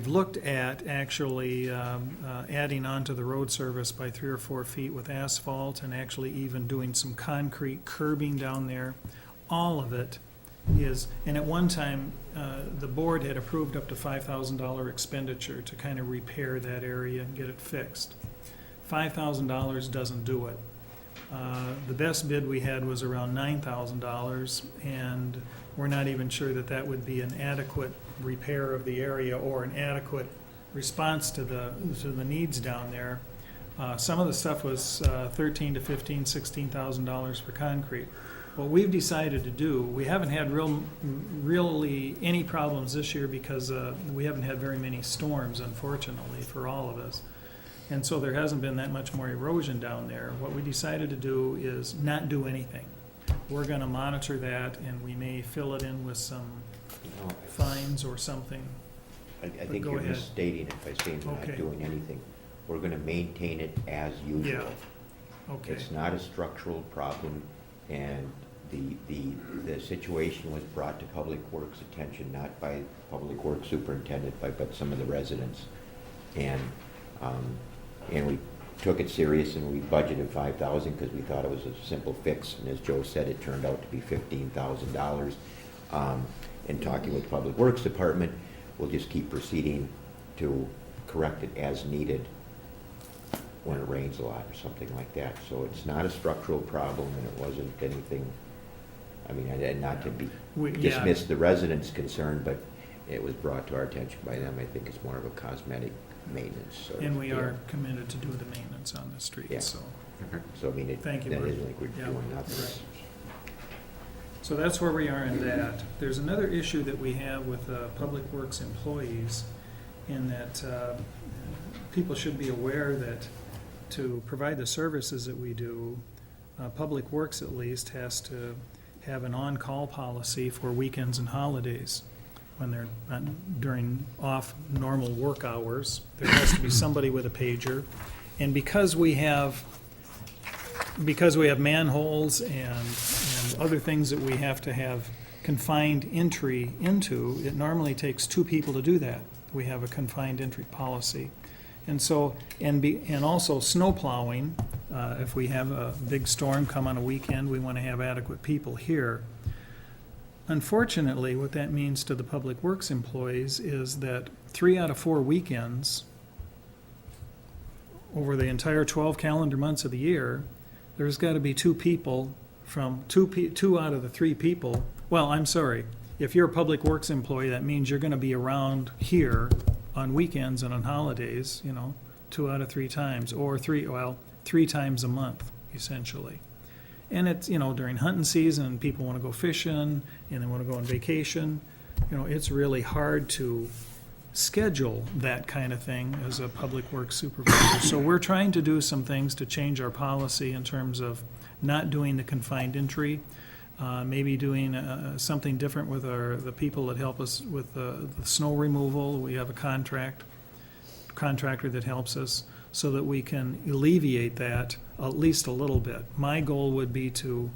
E: looked at actually adding on to the road surface by 3 or 4 feet with asphalt, and actually even doing some concrete curbing down there. All of it is, and at one time, the board had approved up to $5,000 expenditure to kind of repair that area and get it fixed. $5,000 doesn't do it. The best bid we had was around $9,000, and we're not even sure that that would be an adequate repair of the area or an adequate response to the needs down there. Some of the stuff was $13,000 to $15,000, $16,000 for concrete. What we've decided to do, we haven't had really any problems this year because we haven't had very many storms, unfortunately, for all of us. And so there hasn't been that much more erosion down there. What we decided to do is not do anything. We're gonna monitor that, and we may fill it in with some fines or something.
I: I think
E: go
I: you're
E: ahead.
I: misstating it by saying we're
E: Okay.
I: not doing anything. We're gonna maintain it as usual.
E: Okay,
I: It's not a structural problem, and the situation was brought to Public Works' attention, not by Public Works Superintendent, but some of the residents. And we took it serious, and we budgeted $5,000 because we thought it was a simple fix. And as Joe said, it turned out to be $15,000. In talking with Public Works Department, we'll just keep proceeding to correct it as needed when it rains a lot or something like that. So it's not a structural problem, and it wasn't anything, and not to be dismiss the residents' concern, but it was brought to our attention by them. I think it's more of a cosmetic maintenance sort of
E: and we
I: deal.
E: are committed to do the maintenance on the street,
I: Yeah.
E: so.
I: So,
E: Thank you,
I: that
E: Mark.
I: isn't like we're
E: Yeah,
I: doing nothing.
E: right. So that's where we are in that. There's another issue that we have with Public Works employees, in that people should be aware that to provide the services that we do, Public Works at least has to have an on-call policy for weekends and holidays. When they're not during off normal work hours, there has to be somebody with a pager. And because we have manholes and other things that we have to have confined entry into, it normally takes 2 people to do that. We have a confined entry policy. And so, and also snow plowing, if we have a big storm come on a weekend, we want to have adequate people here. Unfortunately, what that means to the Public Works employees is that 3 out of 4 weekends over the entire 12 calendar months of the year, there's got to be 2 people from 2 out of the 3 people. Well, I'm sorry. If you're a Public Works employee, that means you're going to be around here on weekends and on holidays, 2 out of 3 times, or 3 times a month, essentially. And it's, during hunting season, people want to go fishing, and they want to go on vacation. It's really hard to schedule that kind of thing as a Public Works supervisor. So we're trying to do some things to change our policy in terms of not doing the confined entry, maybe doing something different with the people that help us with the snow removal. We have a contractor that helps us, so that we can alleviate that at least a little bit. My goal would be to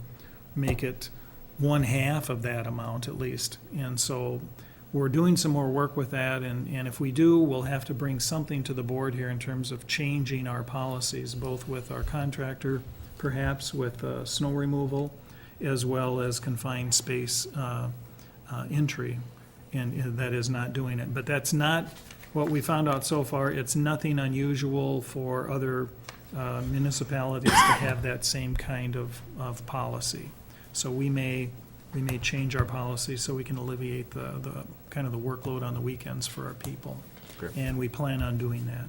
E: make it 1/2 of that amount at least. And so we're doing some more work with that, and if we do, we'll have to bring something to the board here in terms of changing our policies, both with our contractor, perhaps with snow removal, as well as confined space entry. and that is not doing it. But that's not what we found out so far. It's nothing unusual for other municipalities to have that same kind of policy. So we may change our policy so we can alleviate the kind of the workload on the weekends for our people.
B: Okay.
E: And we plan on doing that.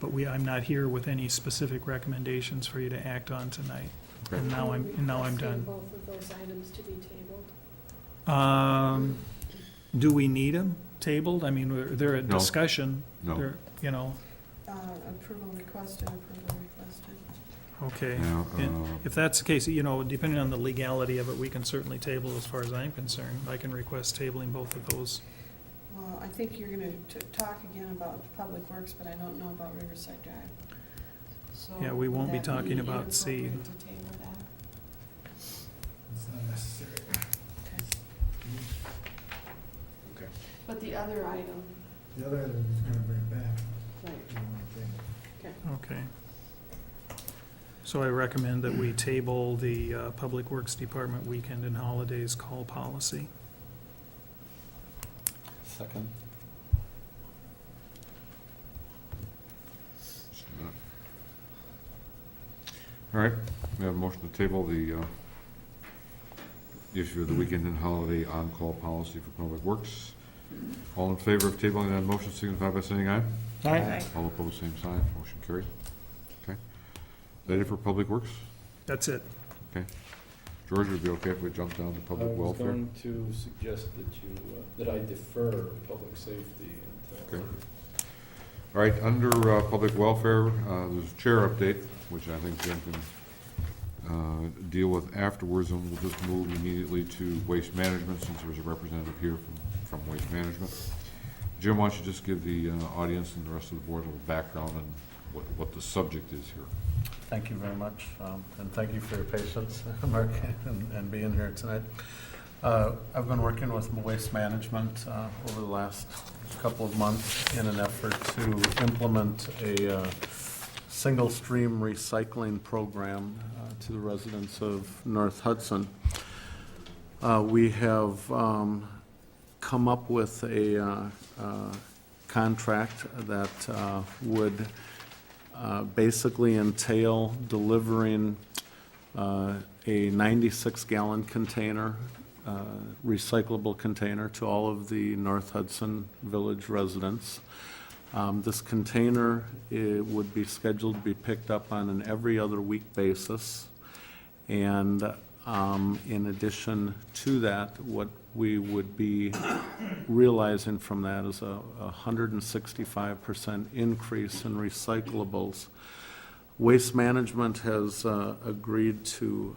E: But I'm not here with any specific recommendations for you to act on tonight.
B: Okay.
E: And now I'm
F: Requesting
E: done.
F: both of those items to be tabled.
E: Do we need them tabled? I mean, they're a
B: No.
E: discussion.
B: No.
E: They're, you know,
F: Approval requested, approval requested.
E: okay.
B: Now,
E: And if that's the case, you know, depending on the legality of it, we can certainly table as far as I'm concerned. I can request tabling both of those.
F: Well, I think you're gonna talk again about Public Works, but I don't know about Riverside Drive. So
E: Yeah, we won't be
F: would that
E: talking about C.
F: inappropriate to table that?
J: It's not necessary.
F: Okay. But the other item,
J: The other item is gonna bring it back.
F: right,
J: You know, I think.
F: okay.
E: Okay. So I recommend that we table the Public Works Department weekend and holidays call policy.
D: Second.
B: all right, we have a motion to table the issue of the weekend and holiday on-call policy for Public Works. All in favor of tabling that motion signify by saying aye.
L: Aye.
B: All opposed, same sign. Motion carried. Okay. Ready for Public Works?
E: That's it.
B: Okay. George, would it be okay if we jump down to Public Welfare?
D: I was going to suggest that I defer public safety until.
B: Okay. All right, under Public Welfare, there's a chair update, which I think Jim can deal with afterwards, and we'll just move immediately to Waste Management, since there's a representative here from Waste Management. Jim, why don't you just give the audience and the rest of the board a little background on what the subject is here.
G: Thank you very much, and thank you for your patience, Mark, and being here tonight. I've been working with Waste Management over the last couple of months in an effort to implement a single-stream recycling program to the residents of North Hudson. We have come up with a contract that would basically entail delivering a 96-gallon container, recyclable container, to all of the North Hudson Village residents. This container, it would be scheduled to be picked up on an every other week basis. And in addition to that, what we would be realizing from that is a 165% increase in recyclables. Waste Management has agreed to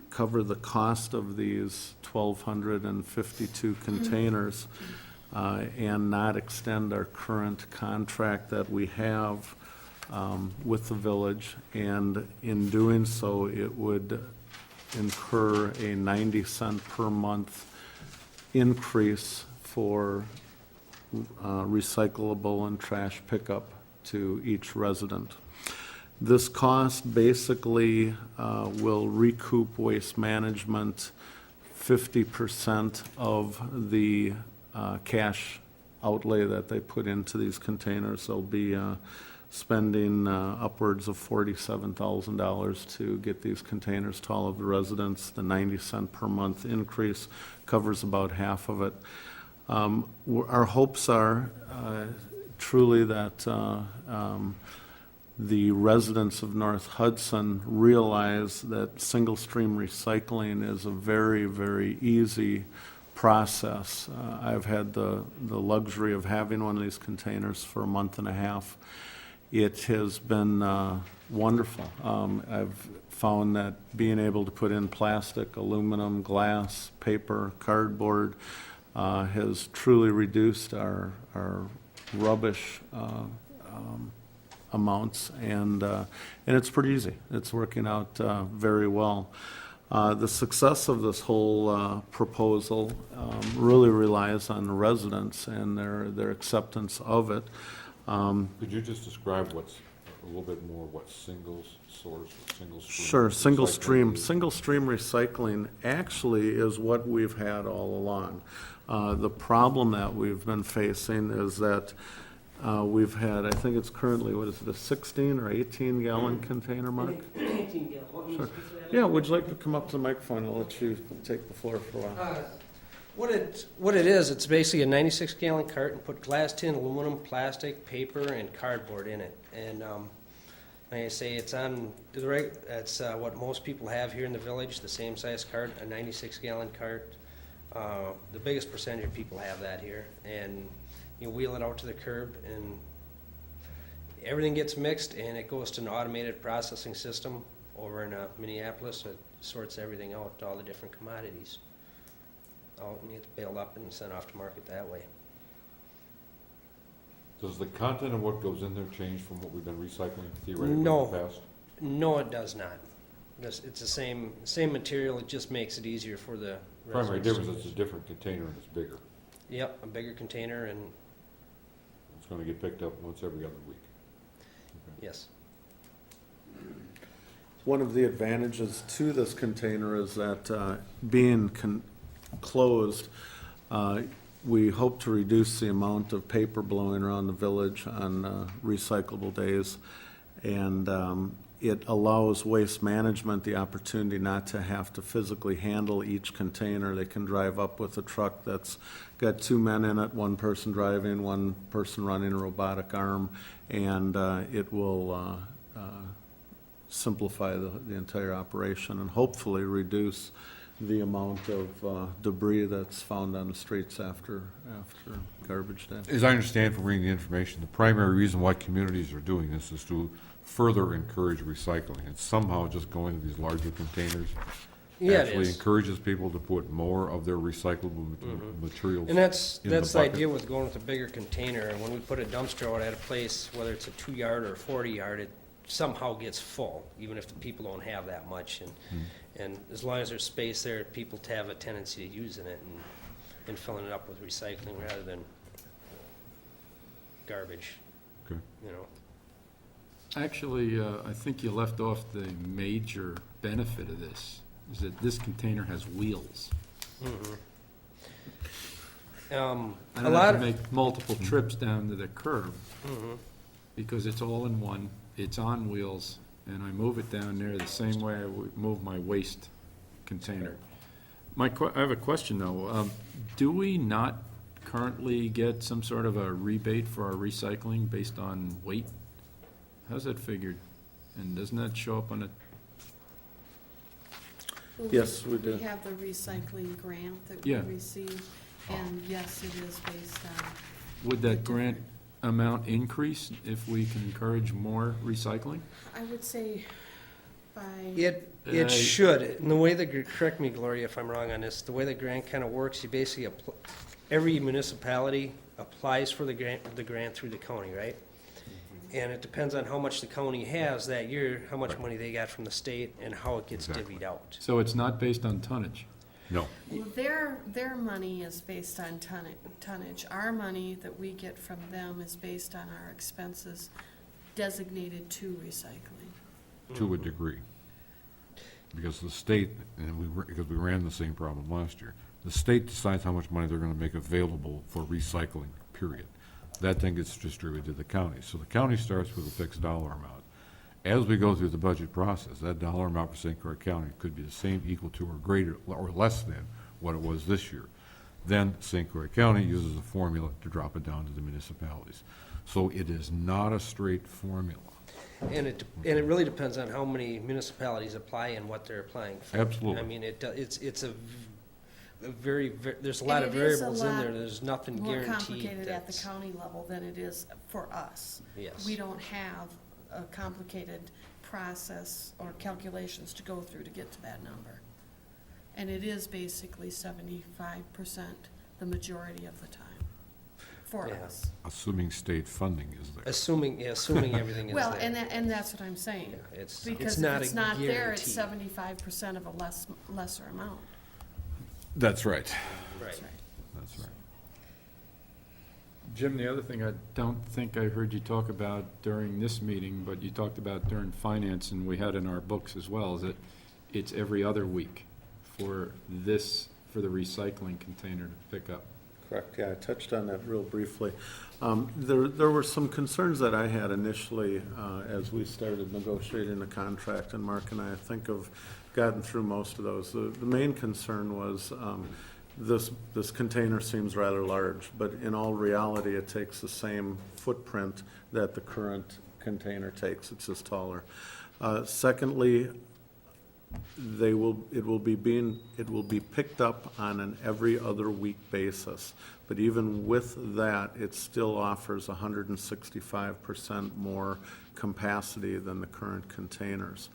G: cover the cost of these 1,252 containers and not extend our current contract that we have with the village. And in doing so, it would incur a 90-cent per month increase for recyclable and trash pickup to each resident. This cost basically will recoup Waste Management 50% of the cash outlay that they put into these containers. They'll be spending upwards of $47,000 to get these containers to all of the residents. The 90-cent per month increase covers about half of it. Our hopes are truly that the residents of North Hudson realize that single-stream recycling is a very, very easy process. I've had the luxury of having one of these containers for a month and a half. It has been wonderful. I've found that being able to put in plastic, aluminum, glass, paper, cardboard has truly reduced our rubbish amounts, and it's pretty easy. It's working out very well. The success of this whole proposal really relies on the residents and their acceptance of it.
B: Could you just describe what's a little bit more, what, single source, or single stream?
G: Sure,
B: recycling is?
G: single stream recycling actually is what we've had all along. The problem that we've been facing is that we've had, I think it's currently, what is it, a 16 or 18 gallon container, Mark?
N: 18 gallon. What
G: Sure.
N: means to that?
G: Yeah, would you like to come up to the microphone? I'll let you take the floor for a while.
N: What it is, it's basically a 96 gallon carton, put glass, tin, aluminum, plastic, paper, and cardboard in it. And like I say, it's on the right, that's what most people have here in the village, the same size cart, a 96 gallon cart. The biggest percentage of people have that here. And you wheel it out to the curb and everything gets mixed and it goes to an automated processing system over in Minneapolis. It sorts everything out, all the different commodities. And it's baled up and sent off to market that way.
B: Does the content of what goes in there change from what we've been recycling theoretically in
N: No.
B: the past?
N: No, it does not. It's the same material, it just makes it easier for the
B: Primary
N: residents.
B: difference is it's a different container and it's bigger.
N: Yep, a bigger container and,
B: It's gonna get picked up once every other week. Okay.
N: yes.
G: One of the advantages to this container is that being closed, we hope to reduce the amount of paper blowing around the village on recyclable days. And it allows waste management the opportunity not to have to physically handle each container. They can drive up with a truck that's got 2 men in it, 1 person driving, 1 person running a robotic arm, and it will simplify the entire operation and hopefully reduce the amount of debris that's found on the streets after garbage day.
B: As I understand from reading the information, the primary reason why communities are doing this is to further encourage recycling. And somehow just going to these larger containers
N: Yeah, it
B: actually
N: is.
B: encourages people to put more of their recyclable materials
N: And that's
B: in the
N: the
B: bucket.
N: idea with going with a bigger container. And when we put a dumpster out at a place, whether it's a 2-yard or a 40-yard, it somehow gets full, even if the people don't have that much. And as long as there's space there, people have a tendency to using it and filling it up with recycling rather than garbage,
B: Okay.
N: you know.
D: Actually, I think you left off the major benefit of this, is that this container has wheels. I
N: A
D: don't
N: lot
D: have
N: of,
D: to make multiple trips down to the curb,
N: Mhm.
D: because it's all in one, it's on wheels, and I move it down there the same way I would move my waste container. I have a question, though. Do we not currently get some sort of a rebate for our recycling based on weight? How's that figured? And doesn't that show up on a,
G: Yes, we do.
F: We have the recycling grant that we
D: Yeah.
F: receive, and yes, it is based on.
D: would that grant amount increase if we can encourage more recycling?
F: I would say by.
N: it should. And the way correct me, Gloria, if I'm wrong on this, the way the grant kind of works, you basically, every municipality applies for the grant through the county, right? And it depends on how much the county has that year, how much money they got from the state, and how it gets
B: Exactly.
N: divvied out.
D: So it's not based on tonnage?
B: No.
F: Well, their money is based on tonnage. Our money that we get from them is based on our expenses designated to recycling.
B: To a degree. Because the state, and because we ran the same problem last year, the state decides how much money they're gonna make available for recycling, period. That then gets distributed to the county. So the county starts with a fixed dollar amount. As we go through the budget process, that dollar amount for St. Croix County could be the same, equal to, or greater, or less than what it was this year. Then St. Croix County uses a formula to drop it down to the municipalities. So it is not a straight formula.
N: And it really depends on how many municipalities apply and what they're applying for.
B: Absolutely.
N: I mean, it's a very, there's a lot of
F: And it is a
N: variables in there,
F: lot
N: there's nothing
F: More
N: guaranteed.
F: complicated at the
N: that's-
F: county level than it is for us.
N: Yes.
F: We don't have a complicated process or calculations to go through to get to that number. And it is basically 75% the majority of the time for
N: Yeah.
F: us.
B: Assuming state funding is there.
N: Assuming everything is there.
F: Well, and that's what I'm saying.
N: Yeah, it's
F: Because
N: not
F: if it's
N: a
F: not there, it's
N: guarantee.
F: 75% of a lesser amount.
B: That's right.
N: Right.
F: That's right.
B: That's right.
D: Jim, the other thing I don't think I heard you talk about during this meeting, but you talked about during finance, and we had in our books as well, is that it's every other week for the recycling container to pick up.
G: Correct, yeah, I touched on that real briefly. There were some concerns that I had initially as we started negotiating the contract, and Mark and I think have gotten through most of those. The main concern was this container seems rather large, but in all reality, it takes the same footprint that the current container takes. It's just taller. Secondly, it will be picked up on an every other week basis. But even with that, it still offers 165% more capacity than the current containers.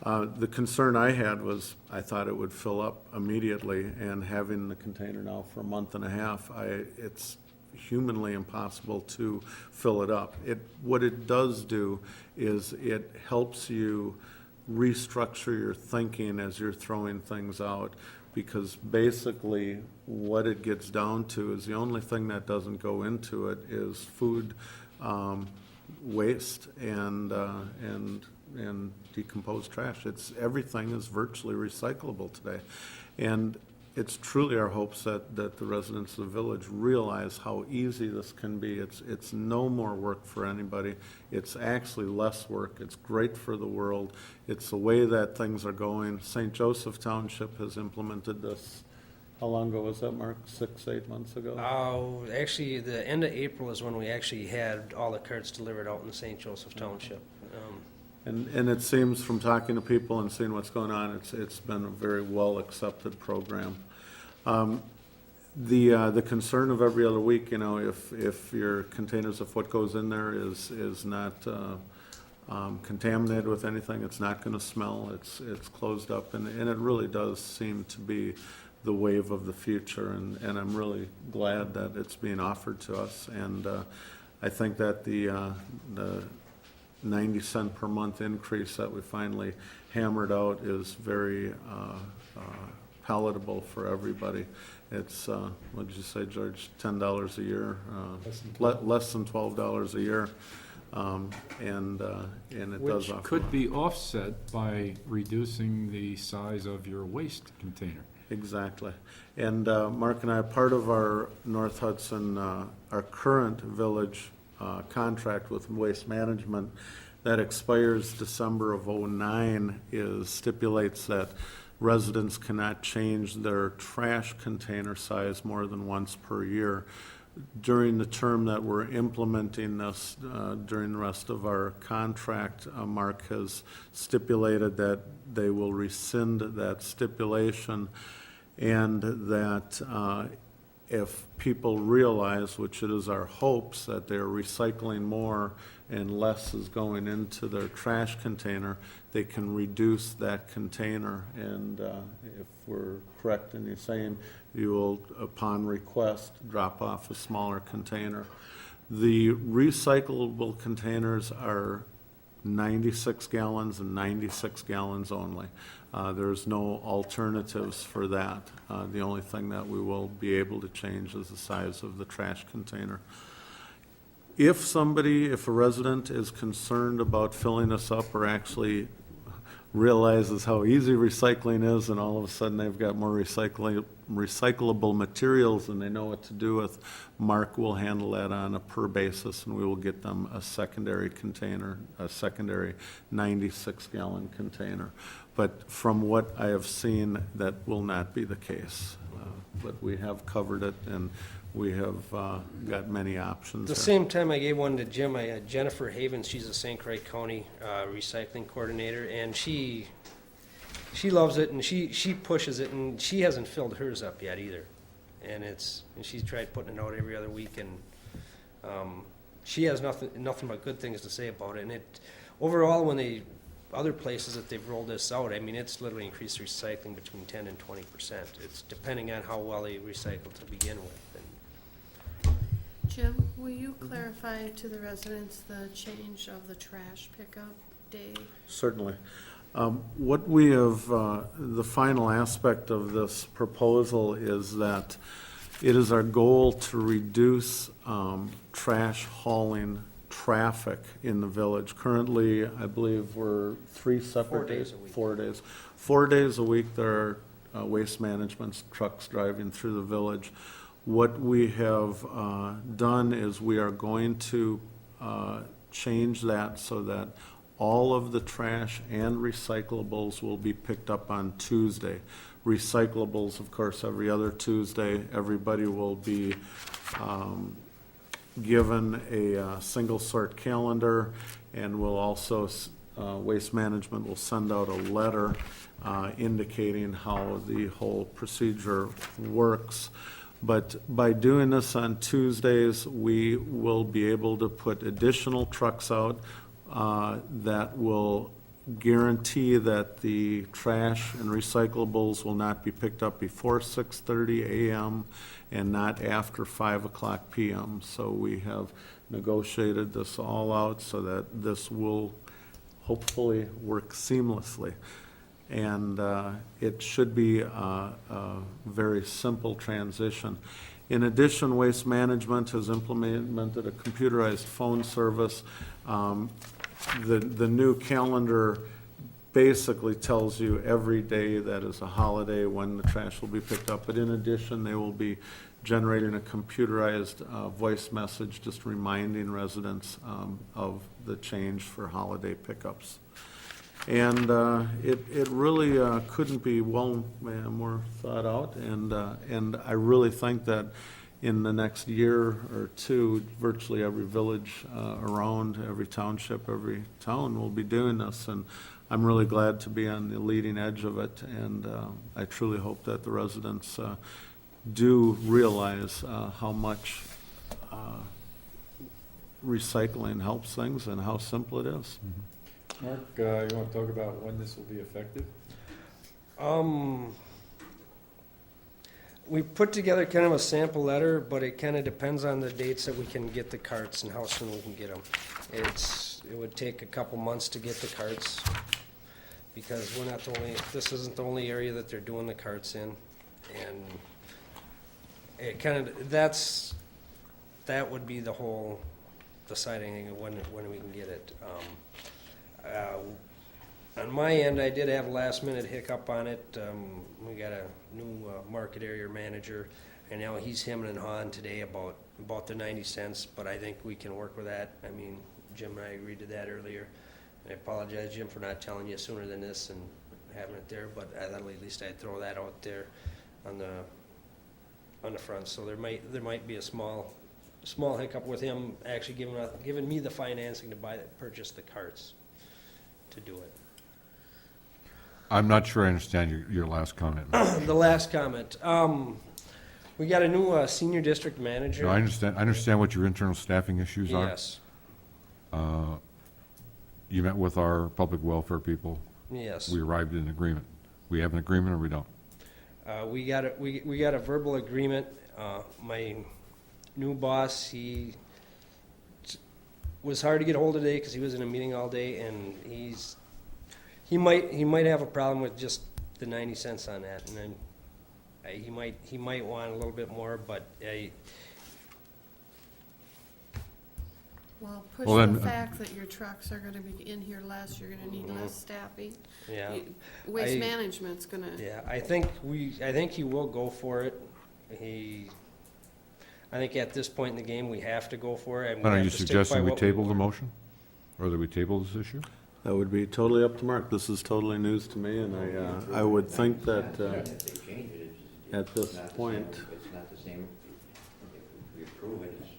G: The concern I had was I thought it would fill up immediately, and having the container now for a month and a half, it's humanly impossible to fill it up. What it does do is it helps you restructure your thinking as you're throwing things out, because basically what it gets down to is the only thing that doesn't go into it is food waste and decomposed trash. Everything is virtually recyclable today. And it's truly our hopes that the residents of the village realize how easy this can be. It's no more work for anybody. It's actually less work. It's great for the world. It's the way that things are going. St. Joseph Township has implemented this. How long ago was that, Mark? 6, 8 months ago?
N: Actually, the end of April is when we actually had all the carts delivered out in St. Joseph Township.
G: And it seems from talking to people and seeing what's going on, it's been a very well-accepted program. The concern of every other week, if your containers of what goes in there is not contaminated with anything, it's not going to smell, it's closed up, and it really does seem to be the wave of the future, and I'm really glad that it's being offered to us, and I think that the 90-cent per month increase that we finally hammered out is very palatable for everybody. It's, what did you say, George, $10 a year? Less than $12 a year. And it does offer.
D: Which could be offset by reducing the size of your waste container.
G: Exactly. And Mark and I, part of our North Hudson, our current village contract with Waste Management that expires December of '09 stipulates that residents cannot change their trash container size more than once per year. During the term that we're implementing this, during the rest of our contract, Mark has stipulated that they will rescind that stipulation, and that if people realize, which it is our hopes, that they're recycling more and less is going into their trash container, they can reduce that container. And if we're correct in you saying, you will, upon request, drop off a smaller container. The recyclable containers are 96 gallons and 96 gallons only. There's no alternatives for that. The only thing that we will be able to change is the size of the trash container. If a resident is concerned about filling this up, or actually realizes how easy recycling is, and all of a sudden they've got more recyclable materials and they know what to do with, Mark will handle that on a per basis, and we will get them a secondary container, a secondary 96-gallon container. But from what I have seen, that will not be the case. But we have covered it, and we have got many options.
N: The same time I gave one to Jim, I had Jennifer Havens, she's a St. Croix County recycling coordinator, and she loves it, and she pushes it, and she hasn't filled hers up yet either. And she's tried putting it out every other week, and she has nothing but good things to say about it. And overall, other places that they've rolled this out, I mean, it's literally increased recycling between 10 and 20%. It's depending on how well they recycle to begin with.
F: Jim, will you clarify to the residents the change of the trash pickup day?
G: Certainly. What we have, the final aspect of this proposal is that It is our goal to reduce trash hauling traffic in the village. Currently, I believe we're 3 separate
N: 4 days a week.
G: 4 days. 4 days a week, there are waste management trucks driving through the village. What we have done is we are going to change that so that all of the trash and recyclables will be picked up on Tuesday. Recyclables, of course, every other Tuesday. Everybody will be given a single sort calendar, and will also, Waste Management will send out a letter indicating how the whole procedure works. But by doing this on Tuesdays, we will be able to put additional trucks out that will guarantee that the trash and recyclables will not be picked up before 6:30 a.m. and not after 5 o'clock p.m. So we have negotiated this all out so that this will hopefully work seamlessly. And it should be a very simple transition. In addition, Waste Management has implemented a computerized phone service. The new calendar basically tells you every day that is a holiday when the trash will be picked up. But in addition, they will be generating a computerized voice message just reminding residents of the change for holiday pickups. And it really couldn't be more thought out, and I really think that in the next year or two, virtually every village around, every township, every town will be doing this, and I'm really glad to be on the leading edge of it, and I truly hope that the residents do realize how much recycling helps things and how simple it is.
D: Mark, you want to talk about when this will be effective?
N: We put together kind of a sample letter, but it kind of depends on the dates that we can get the carts and how soon we can get them. It would take a couple months to get the carts, because we're not the only, this isn't the only area that they're doing the carts in. And it kind of, that would be the whole deciding when we can get it. On my end, I did have a last-minute hiccup on it. We got a new market area manager, and now he's hemming and hawing today about the 90 cents, but I think we can work with that. I mean, Jim and I agreed to that earlier. I apologize, Jim, for not telling you sooner than this and having it there, but I thought at least I'd throw that out there on the front. So there might be a small hiccup with him actually giving me the financing to purchase the carts to do it.
B: I'm not sure I understand your last comment.
N: The last comment. We got a new senior district manager.
B: No, I understand what your internal staffing issues are.
N: Yes,
B: You met with our public welfare people.
N: yes.
B: We arrived at an agreement. We have an agreement or we don't?
N: We got a verbal agreement. My new boss, he was hard to get hold of today because he was in a meeting all day, and he might have a problem with just the 90 cents on that, and then he might want a little bit more, but
F: Well, push
B: Well, then,
F: the fact that your trucks are gonna be in here less, you're gonna need less staffing.
N: yeah.
F: Waste
N: I-
F: management's gonna,
N: Yeah, I think he will go for it. I think at this point in the game, we have to go for it. And we
B: Are
N: have
B: you
N: to stick by
B: suggesting we
N: what
B: table the
N: want.
B: motion? Or that we table this issue?
G: That would be totally up to Mark. This is totally news to me, and I would think that
I: If they change it, it's
G: at this
I: not the
G: point,
I: same- It's not the same, if we approve it, it's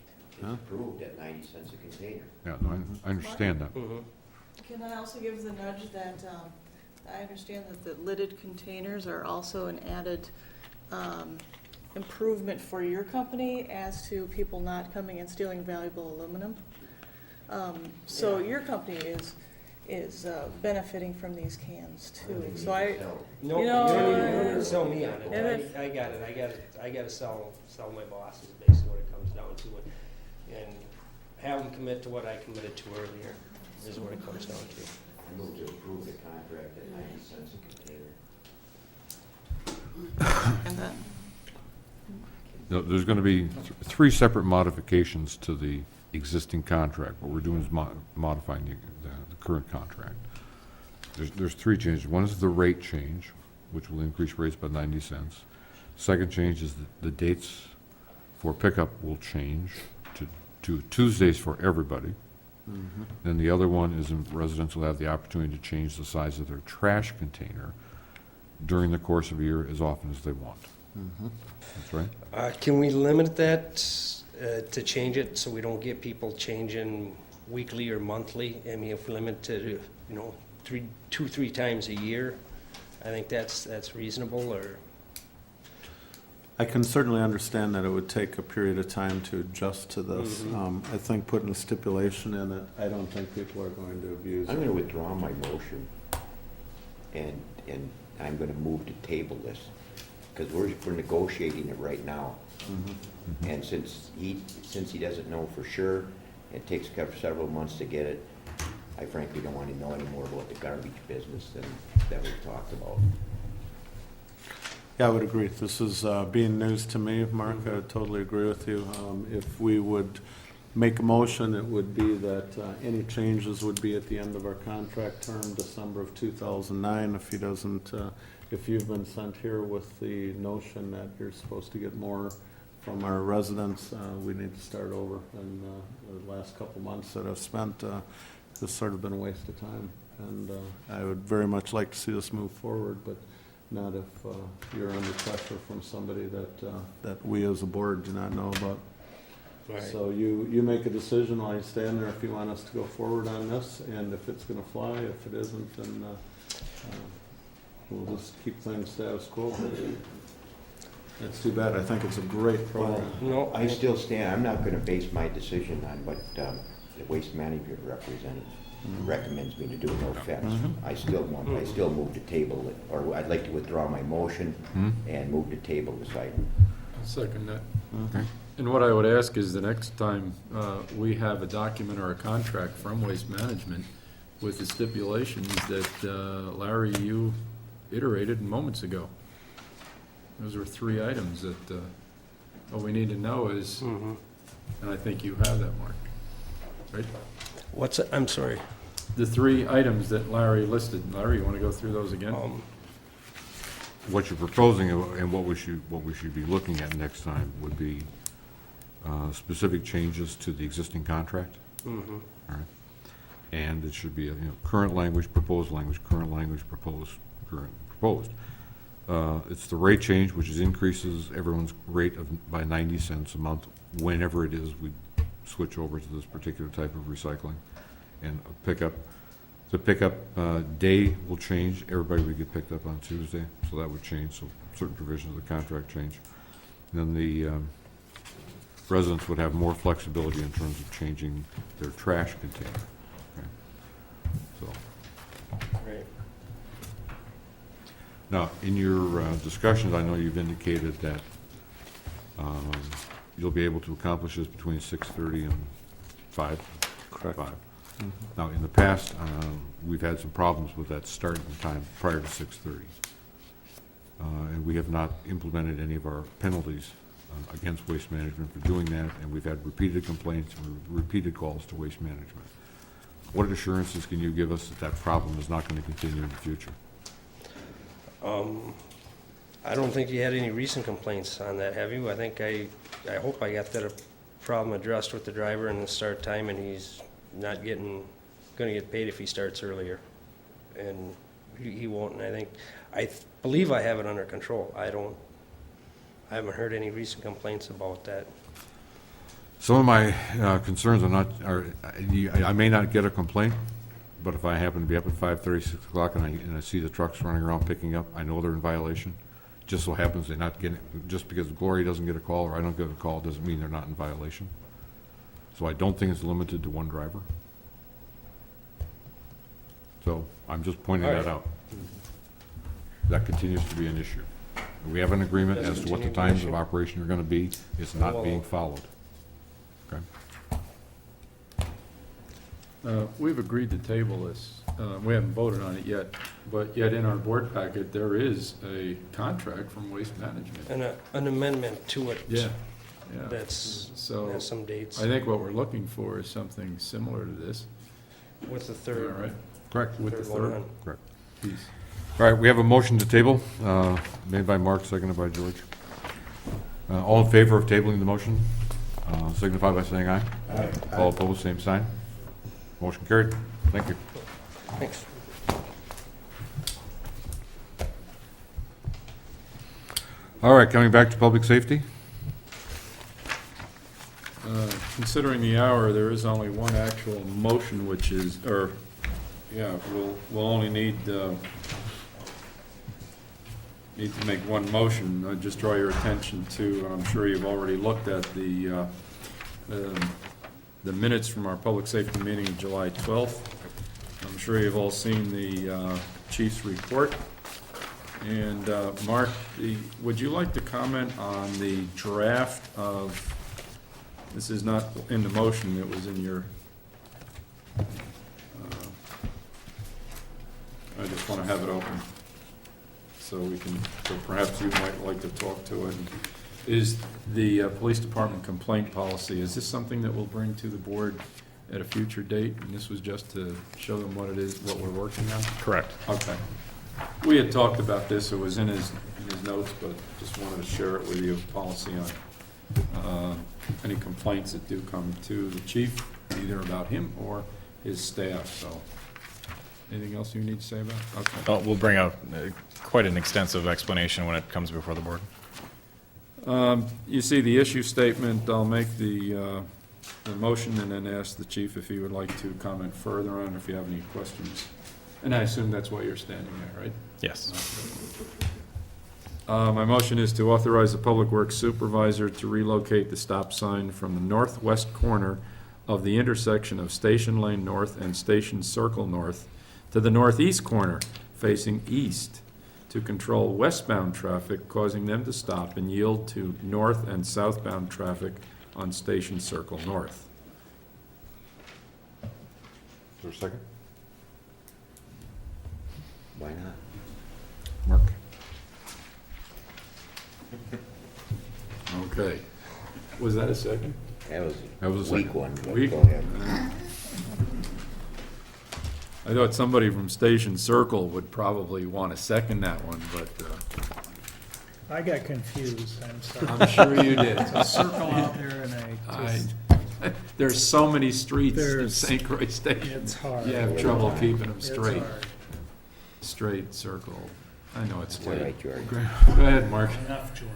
G: Huh?
I: approved at 90 cents a container.
B: Yeah, no, I understand that.
N: Mhm.
L: Can I also give the nudge that, I understand that the lidded containers are also an added improvement for your company as to people not coming and stealing valuable aluminum. So your company is benefiting from these cans too. So
N: No,
L: You
N: you
L: know,
N: don't need to sell me on
L: and
N: it.
L: if-
N: I got it. I gotta sell my boss is basically what it comes down to. And have them commit to what I committed to earlier is what it comes down to.
I: I move to approve the contract at 90 cents a container.
L: and that,
B: No, there's going to be three separate modifications to the existing contract. What we're doing is modifying the current contract. There's three changes. One is the rate change, which will increase rates by 90 cents. Second change is the dates for pickup will change to Tuesdays for everybody. Then the other one is residents will have the opportunity to change the size of their trash container during the course of a year as often as they want. That's right.
N: Can we limit that to change it so we don't get people changing weekly or monthly? I mean, if we limit to, 2-3 times a year, I think that's reasonable, or?
G: I can certainly understand that it would take a period of time to adjust to this. I think putting a stipulation in it, I don't think people are going to abuse
I: I'm
G: it.
I: going to withdraw my motion, and I'm going to move to table this, because we're negotiating it right now. And since he doesn't know for sure, it takes several months to get it, I frankly don't want to know any more about the garbage business that we've talked about.
G: Yeah, I would agree. This is being news to me, Mark. I totally agree with you. If we would make a motion, it would be that any changes would be at the end of our contract term, December of 2009. If he doesn't, if you've been sent here with the notion that you're supposed to get more from our residents, we need to start over. And the last couple months that I've spent, has sort of been a waste of time. And I would very much like to see this move forward, but not if you're under pressure from somebody that we as a board do not know about.
N: Right.
G: So you make a decision while you stand there if you want us to go forward on this, and if it's gonna fly. If it isn't, then we'll just keep things status quo. That's too bad. I think it's a great program.
N: No,
I: I still stand, I'm not going to base my decision on what the waste management representative recommends me to do, no offense. I still move to table it, or I'd like to withdraw my motion and move to table this item.
D: I'll second that.
B: Okay.
D: And what I would ask is the next time we have a document or a contract from Waste Management with the stipulations that, Larry, you iterated moments ago. Those are three items that, what we need to know is, and I think you have that, Mark, right?
N: What's it? I'm sorry.
D: The three items that Larry listed. Larry, you want to go through those again?
B: What you're proposing and what we should be looking at next time would be specific changes to the existing contract. All right. And it should be current language, proposed language, current language, proposed, current, proposed. It's the rate change, which is increases everyone's rate by 90 cents a month whenever it is we switch over to this particular type of recycling. And the pickup day will change. Everybody would get picked up on Tuesday, so that would change. So certain provisions of the contract change. And then the residents would have more flexibility in terms of changing their trash container. Okay. So.
N: Right.
B: Now, in your discussions, I know you've indicated that you'll be able to accomplish this between 6:30 and 5.
G: Correct.
B: 5. Now, in the past, we've had some problems with that starting time prior to 6:30. And we have not implemented any of our penalties against Waste Management for doing that, and we've had repeated complaints and repeated calls to Waste Management. What assurances can you give us that that problem is not going to continue in the future?
N: I don't think you had any recent complaints on that, have you? I hope I got that problem addressed with the driver and the start time, and he's not gonna get paid if he starts earlier. And he won't, and I believe I have it under control. I haven't heard any recent complaints about that.
B: Some of my concerns I may not get a complaint, but if I happen to be up at 5:30, 6 o'clock, and I see the trucks running around picking up, I know they're in violation. Just so happens they're not getting, just because Glory doesn't get a call or I don't get a call doesn't mean they're not in violation. So I don't think it's limited to one driver. So I'm just pointing that out. That continues to be an issue. We have an agreement as to what the times of operation are going to be. It's not being followed. Okay?
D: We've agreed to table this. We haven't voted on it yet, but yet in our board packet, there is a contract from Waste Management.
N: And an amendment to it.
D: Yeah.
N: That's,
D: So
N: has some dates.
D: I think what we're looking for is something similar to this.
N: With the
D: All
N: third.
D: right,
B: Correct.
D: with the
N: Third one
D: third
N: on.
B: Correct.
D: piece.
B: All right, we have a motion to table, made by Mark, seconded by George. All in favor of tabling the motion, signify by saying aye. Aye. All opposed, same sign. Motion carried. Thank you.
N: Thanks.
B: All right, coming back to public safety.
D: Considering the hour, there is only one actual motion, which is, we'll only need to make one motion. I just draw your attention to, I'm sure you've already looked at the minutes from our public safety meeting of July 12th. I'm sure you've all seen the chief's report. And Mark, would you like to comment on the draft of, this is not in the motion, it was in your, I just want to have it open so perhaps you might like to talk to it. Is the police department complaint policy, is this something that we'll bring to the board at a future date? And this was just to show them what it is, what we're working on?
O: Correct.
D: Okay. We had talked about this, it was in his notes, but just wanted to share it with you, policy on any complaints that do come to the chief, either about him or his staff, so. Anything else you need to say about it? Okay.
O: Oh, we'll bring out quite an extensive explanation when it comes before the board.
D: You see the issue statement, I'll make the motion and then ask the chief if he would like to comment further on, if you have any questions. And I assume that's why you're standing there, right?
O: Yes.
D: My motion is to authorize the Public Works Supervisor to relocate the stop sign from the northwest corner of the intersection of Station Lane North and Station Circle North to the northeast corner facing east to control westbound traffic, causing them to stop and yield to north and southbound traffic on Station Circle North.
B: Is there a second?
I: Why not?
B: Mark?
D: Okay. Was that a second?
I: That was
B: That was
I: a
B: a
I: weak
B: second.
I: one, but
D: Weak?
I: go ahead.
D: I thought somebody from Station Circle would probably want to second that one, but
E: I got confused, I'm sorry.
D: I'm sure you did.
E: It's a circle out there and
D: There's so many streets in
E: There's-
D: St. Croix Station.
E: it's hard.
D: You have trouble keeping them
E: It's
D: straight.
E: hard.
D: Straight circle. I know it's
I: That's all
D: late.
I: right, George.
D: Go ahead, Mark.
E: Enough, George.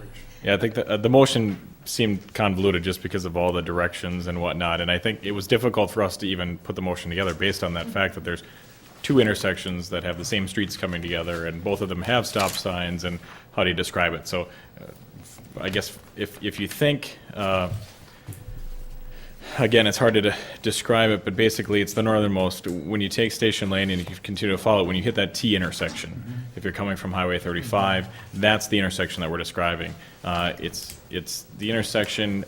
O: Yeah, I think the motion seemed convoluted just because of all the directions and whatnot, and I think it was difficult for us to even put the motion together based on that fact that there's two intersections that have the same streets coming together, and both of them have stop signs, and how do you describe it? So I guess if you think, again, it's hard to describe it, but basically it's the northernmost. When you take Station Lane and you continue to follow it, when you hit that T intersection, if you're coming from Highway 35, that's the intersection that we're describing. It's the intersection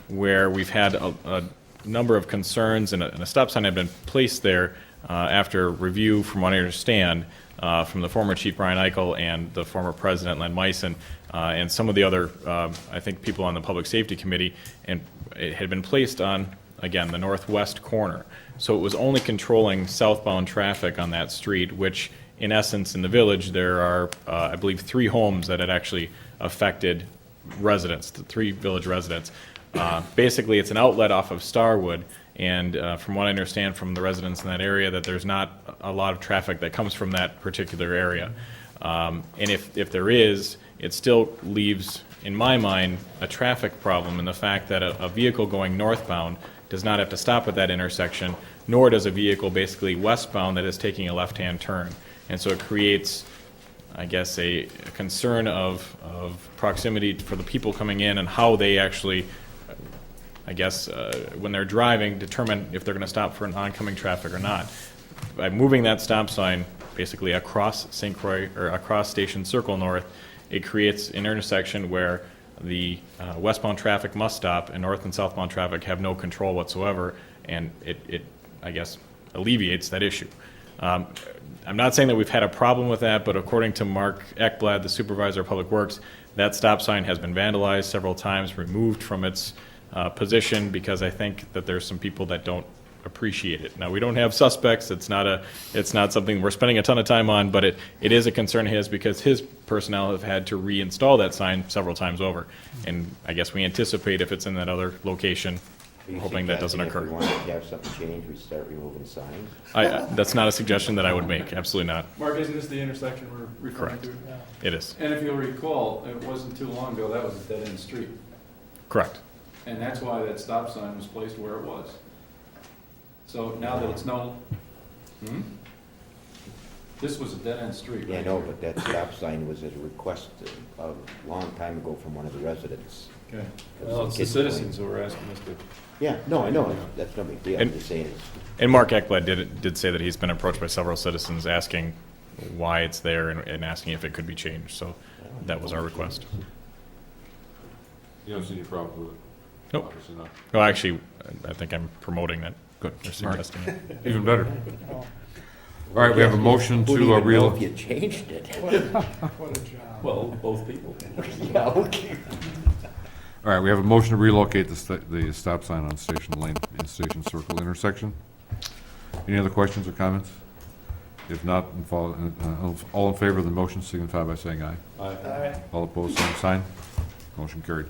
O: where we've had a number of concerns, and a stop sign had been placed there after review, from what I understand, from the former Chief Brian Eichel and the former President Len Meisen, and some of the other, I think, people on the Public Safety Committee, and it had been placed on, again, the northwest corner. So it was only controlling southbound traffic on that street, which, in essence, in the village, there are, I believe, 3 homes that had actually affected residents, the 3 village residents. Basically, it's an outlet off of Starwood, and from what I understand from the residents in that area, that there's not a lot of traffic that comes from that particular area. And if there is, it still leaves, in my mind, a traffic problem in the fact that a vehicle going northbound does not have to stop at that intersection, nor does a vehicle basically westbound that is taking a left-hand turn. And so it creates, I guess, a concern of proximity for the people coming in and how they actually, I guess, when they're driving, determine if they're going to stop for an oncoming traffic or not. By moving that stop sign basically across St. Croix, or across Station Circle North, it creates an intersection where the westbound traffic must stop and north and southbound traffic have no control whatsoever, and it I guess, alleviates that issue. I'm not saying that we've had a problem with that, but according to Mark Ekblad, the supervisor of Public Works, that stop sign has been vandalized several times, removed from its position, because I think that there's some people that don't appreciate it. Now, we don't have suspects, it's not something we're spending a ton of time on, but it is a concern of his, because his personnel have had to reinstall that sign several times over. And I guess we anticipate if it's in that other location,
I: Are you
O: hoping that doesn't
I: suggesting
O: occur.
I: If we wanted to have something changed, we start removing signs?
O: That's not a suggestion that I would make, absolutely not.
D: Mark, isn't this the intersection we're referring
O: Correct.
D: to?
O: It is,
D: And if you'll recall, it wasn't too long ago, that was a dead-end street.
O: correct.
D: And that's why that stop sign was placed where it was. So now that it's no, this was a dead-end street,
I: Yeah, I
D: right
I: know,
D: here.
I: but that stop sign was a request a long time ago from one of the residents.
D: Okay.
I: Because
D: Well, it's the
I: kids
D: citizens who were asking us to.
I: Yeah, no, I know, that's no big deal, I'm
O: And-
I: just saying, it's-
O: And Mark Ekblad did say that he's been approached by several citizens asking why it's there and asking if it could be changed, so that was our request.
B: You don't see any problem with it?
O: Nope.
B: Obviously not.
O: Well, actually, I think I'm promoting that,
B: Good.
O: or
B: All right.
O: suggesting it.
B: Even better. All right, we have a motion
I: who do
B: to
I: you even know if
B: relo,
I: you changed it?
D: Well, both people.
I: Yeah, okay.
B: all right, we have a motion to relocate the stop sign on Station Lane and Station Circle intersection. Any other questions or comments? If not, all in favor of the motion signify by saying aye.
K: Aye.
B: All opposed, same sign. Motion carried.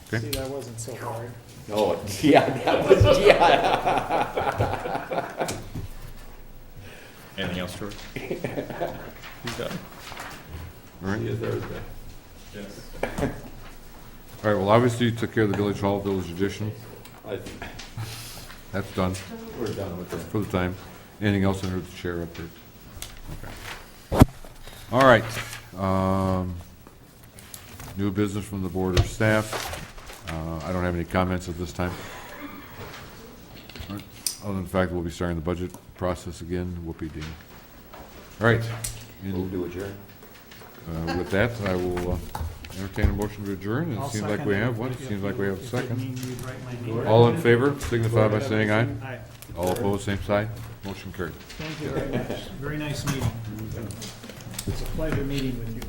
B: Okay?
E: See, that wasn't so hard.
I: No, yeah, that was, yeah.
O: Anything else, George? He's done.
B: All right.
D: See you Thursday. Yes.
B: All right, well, obviously you took care of the Village Hall, Village Edition. That's done
K: We're done with that.
B: for the time. Anything else under the chair update? Okay. All right. New business from the board or staff. I don't have any comments at this time. All right. Other than the fact that we'll be starting the budget process again, whoopee-dee. All right.
I: Move to adjourn.
B: With that, I will entertain a motion to adjourn. It
E: I'll
B: seems like
E: second
B: we
E: it.
B: have one. It
E: If-
B: seems like we have a
E: if it
B: second.
E: means you'd write my name.
B: All in favor, signify by saying aye.
E: Aye.
B: All opposed, same side. Motion carried.
E: Thank you very much. Very nice meeting. It's a pleasure meeting with you.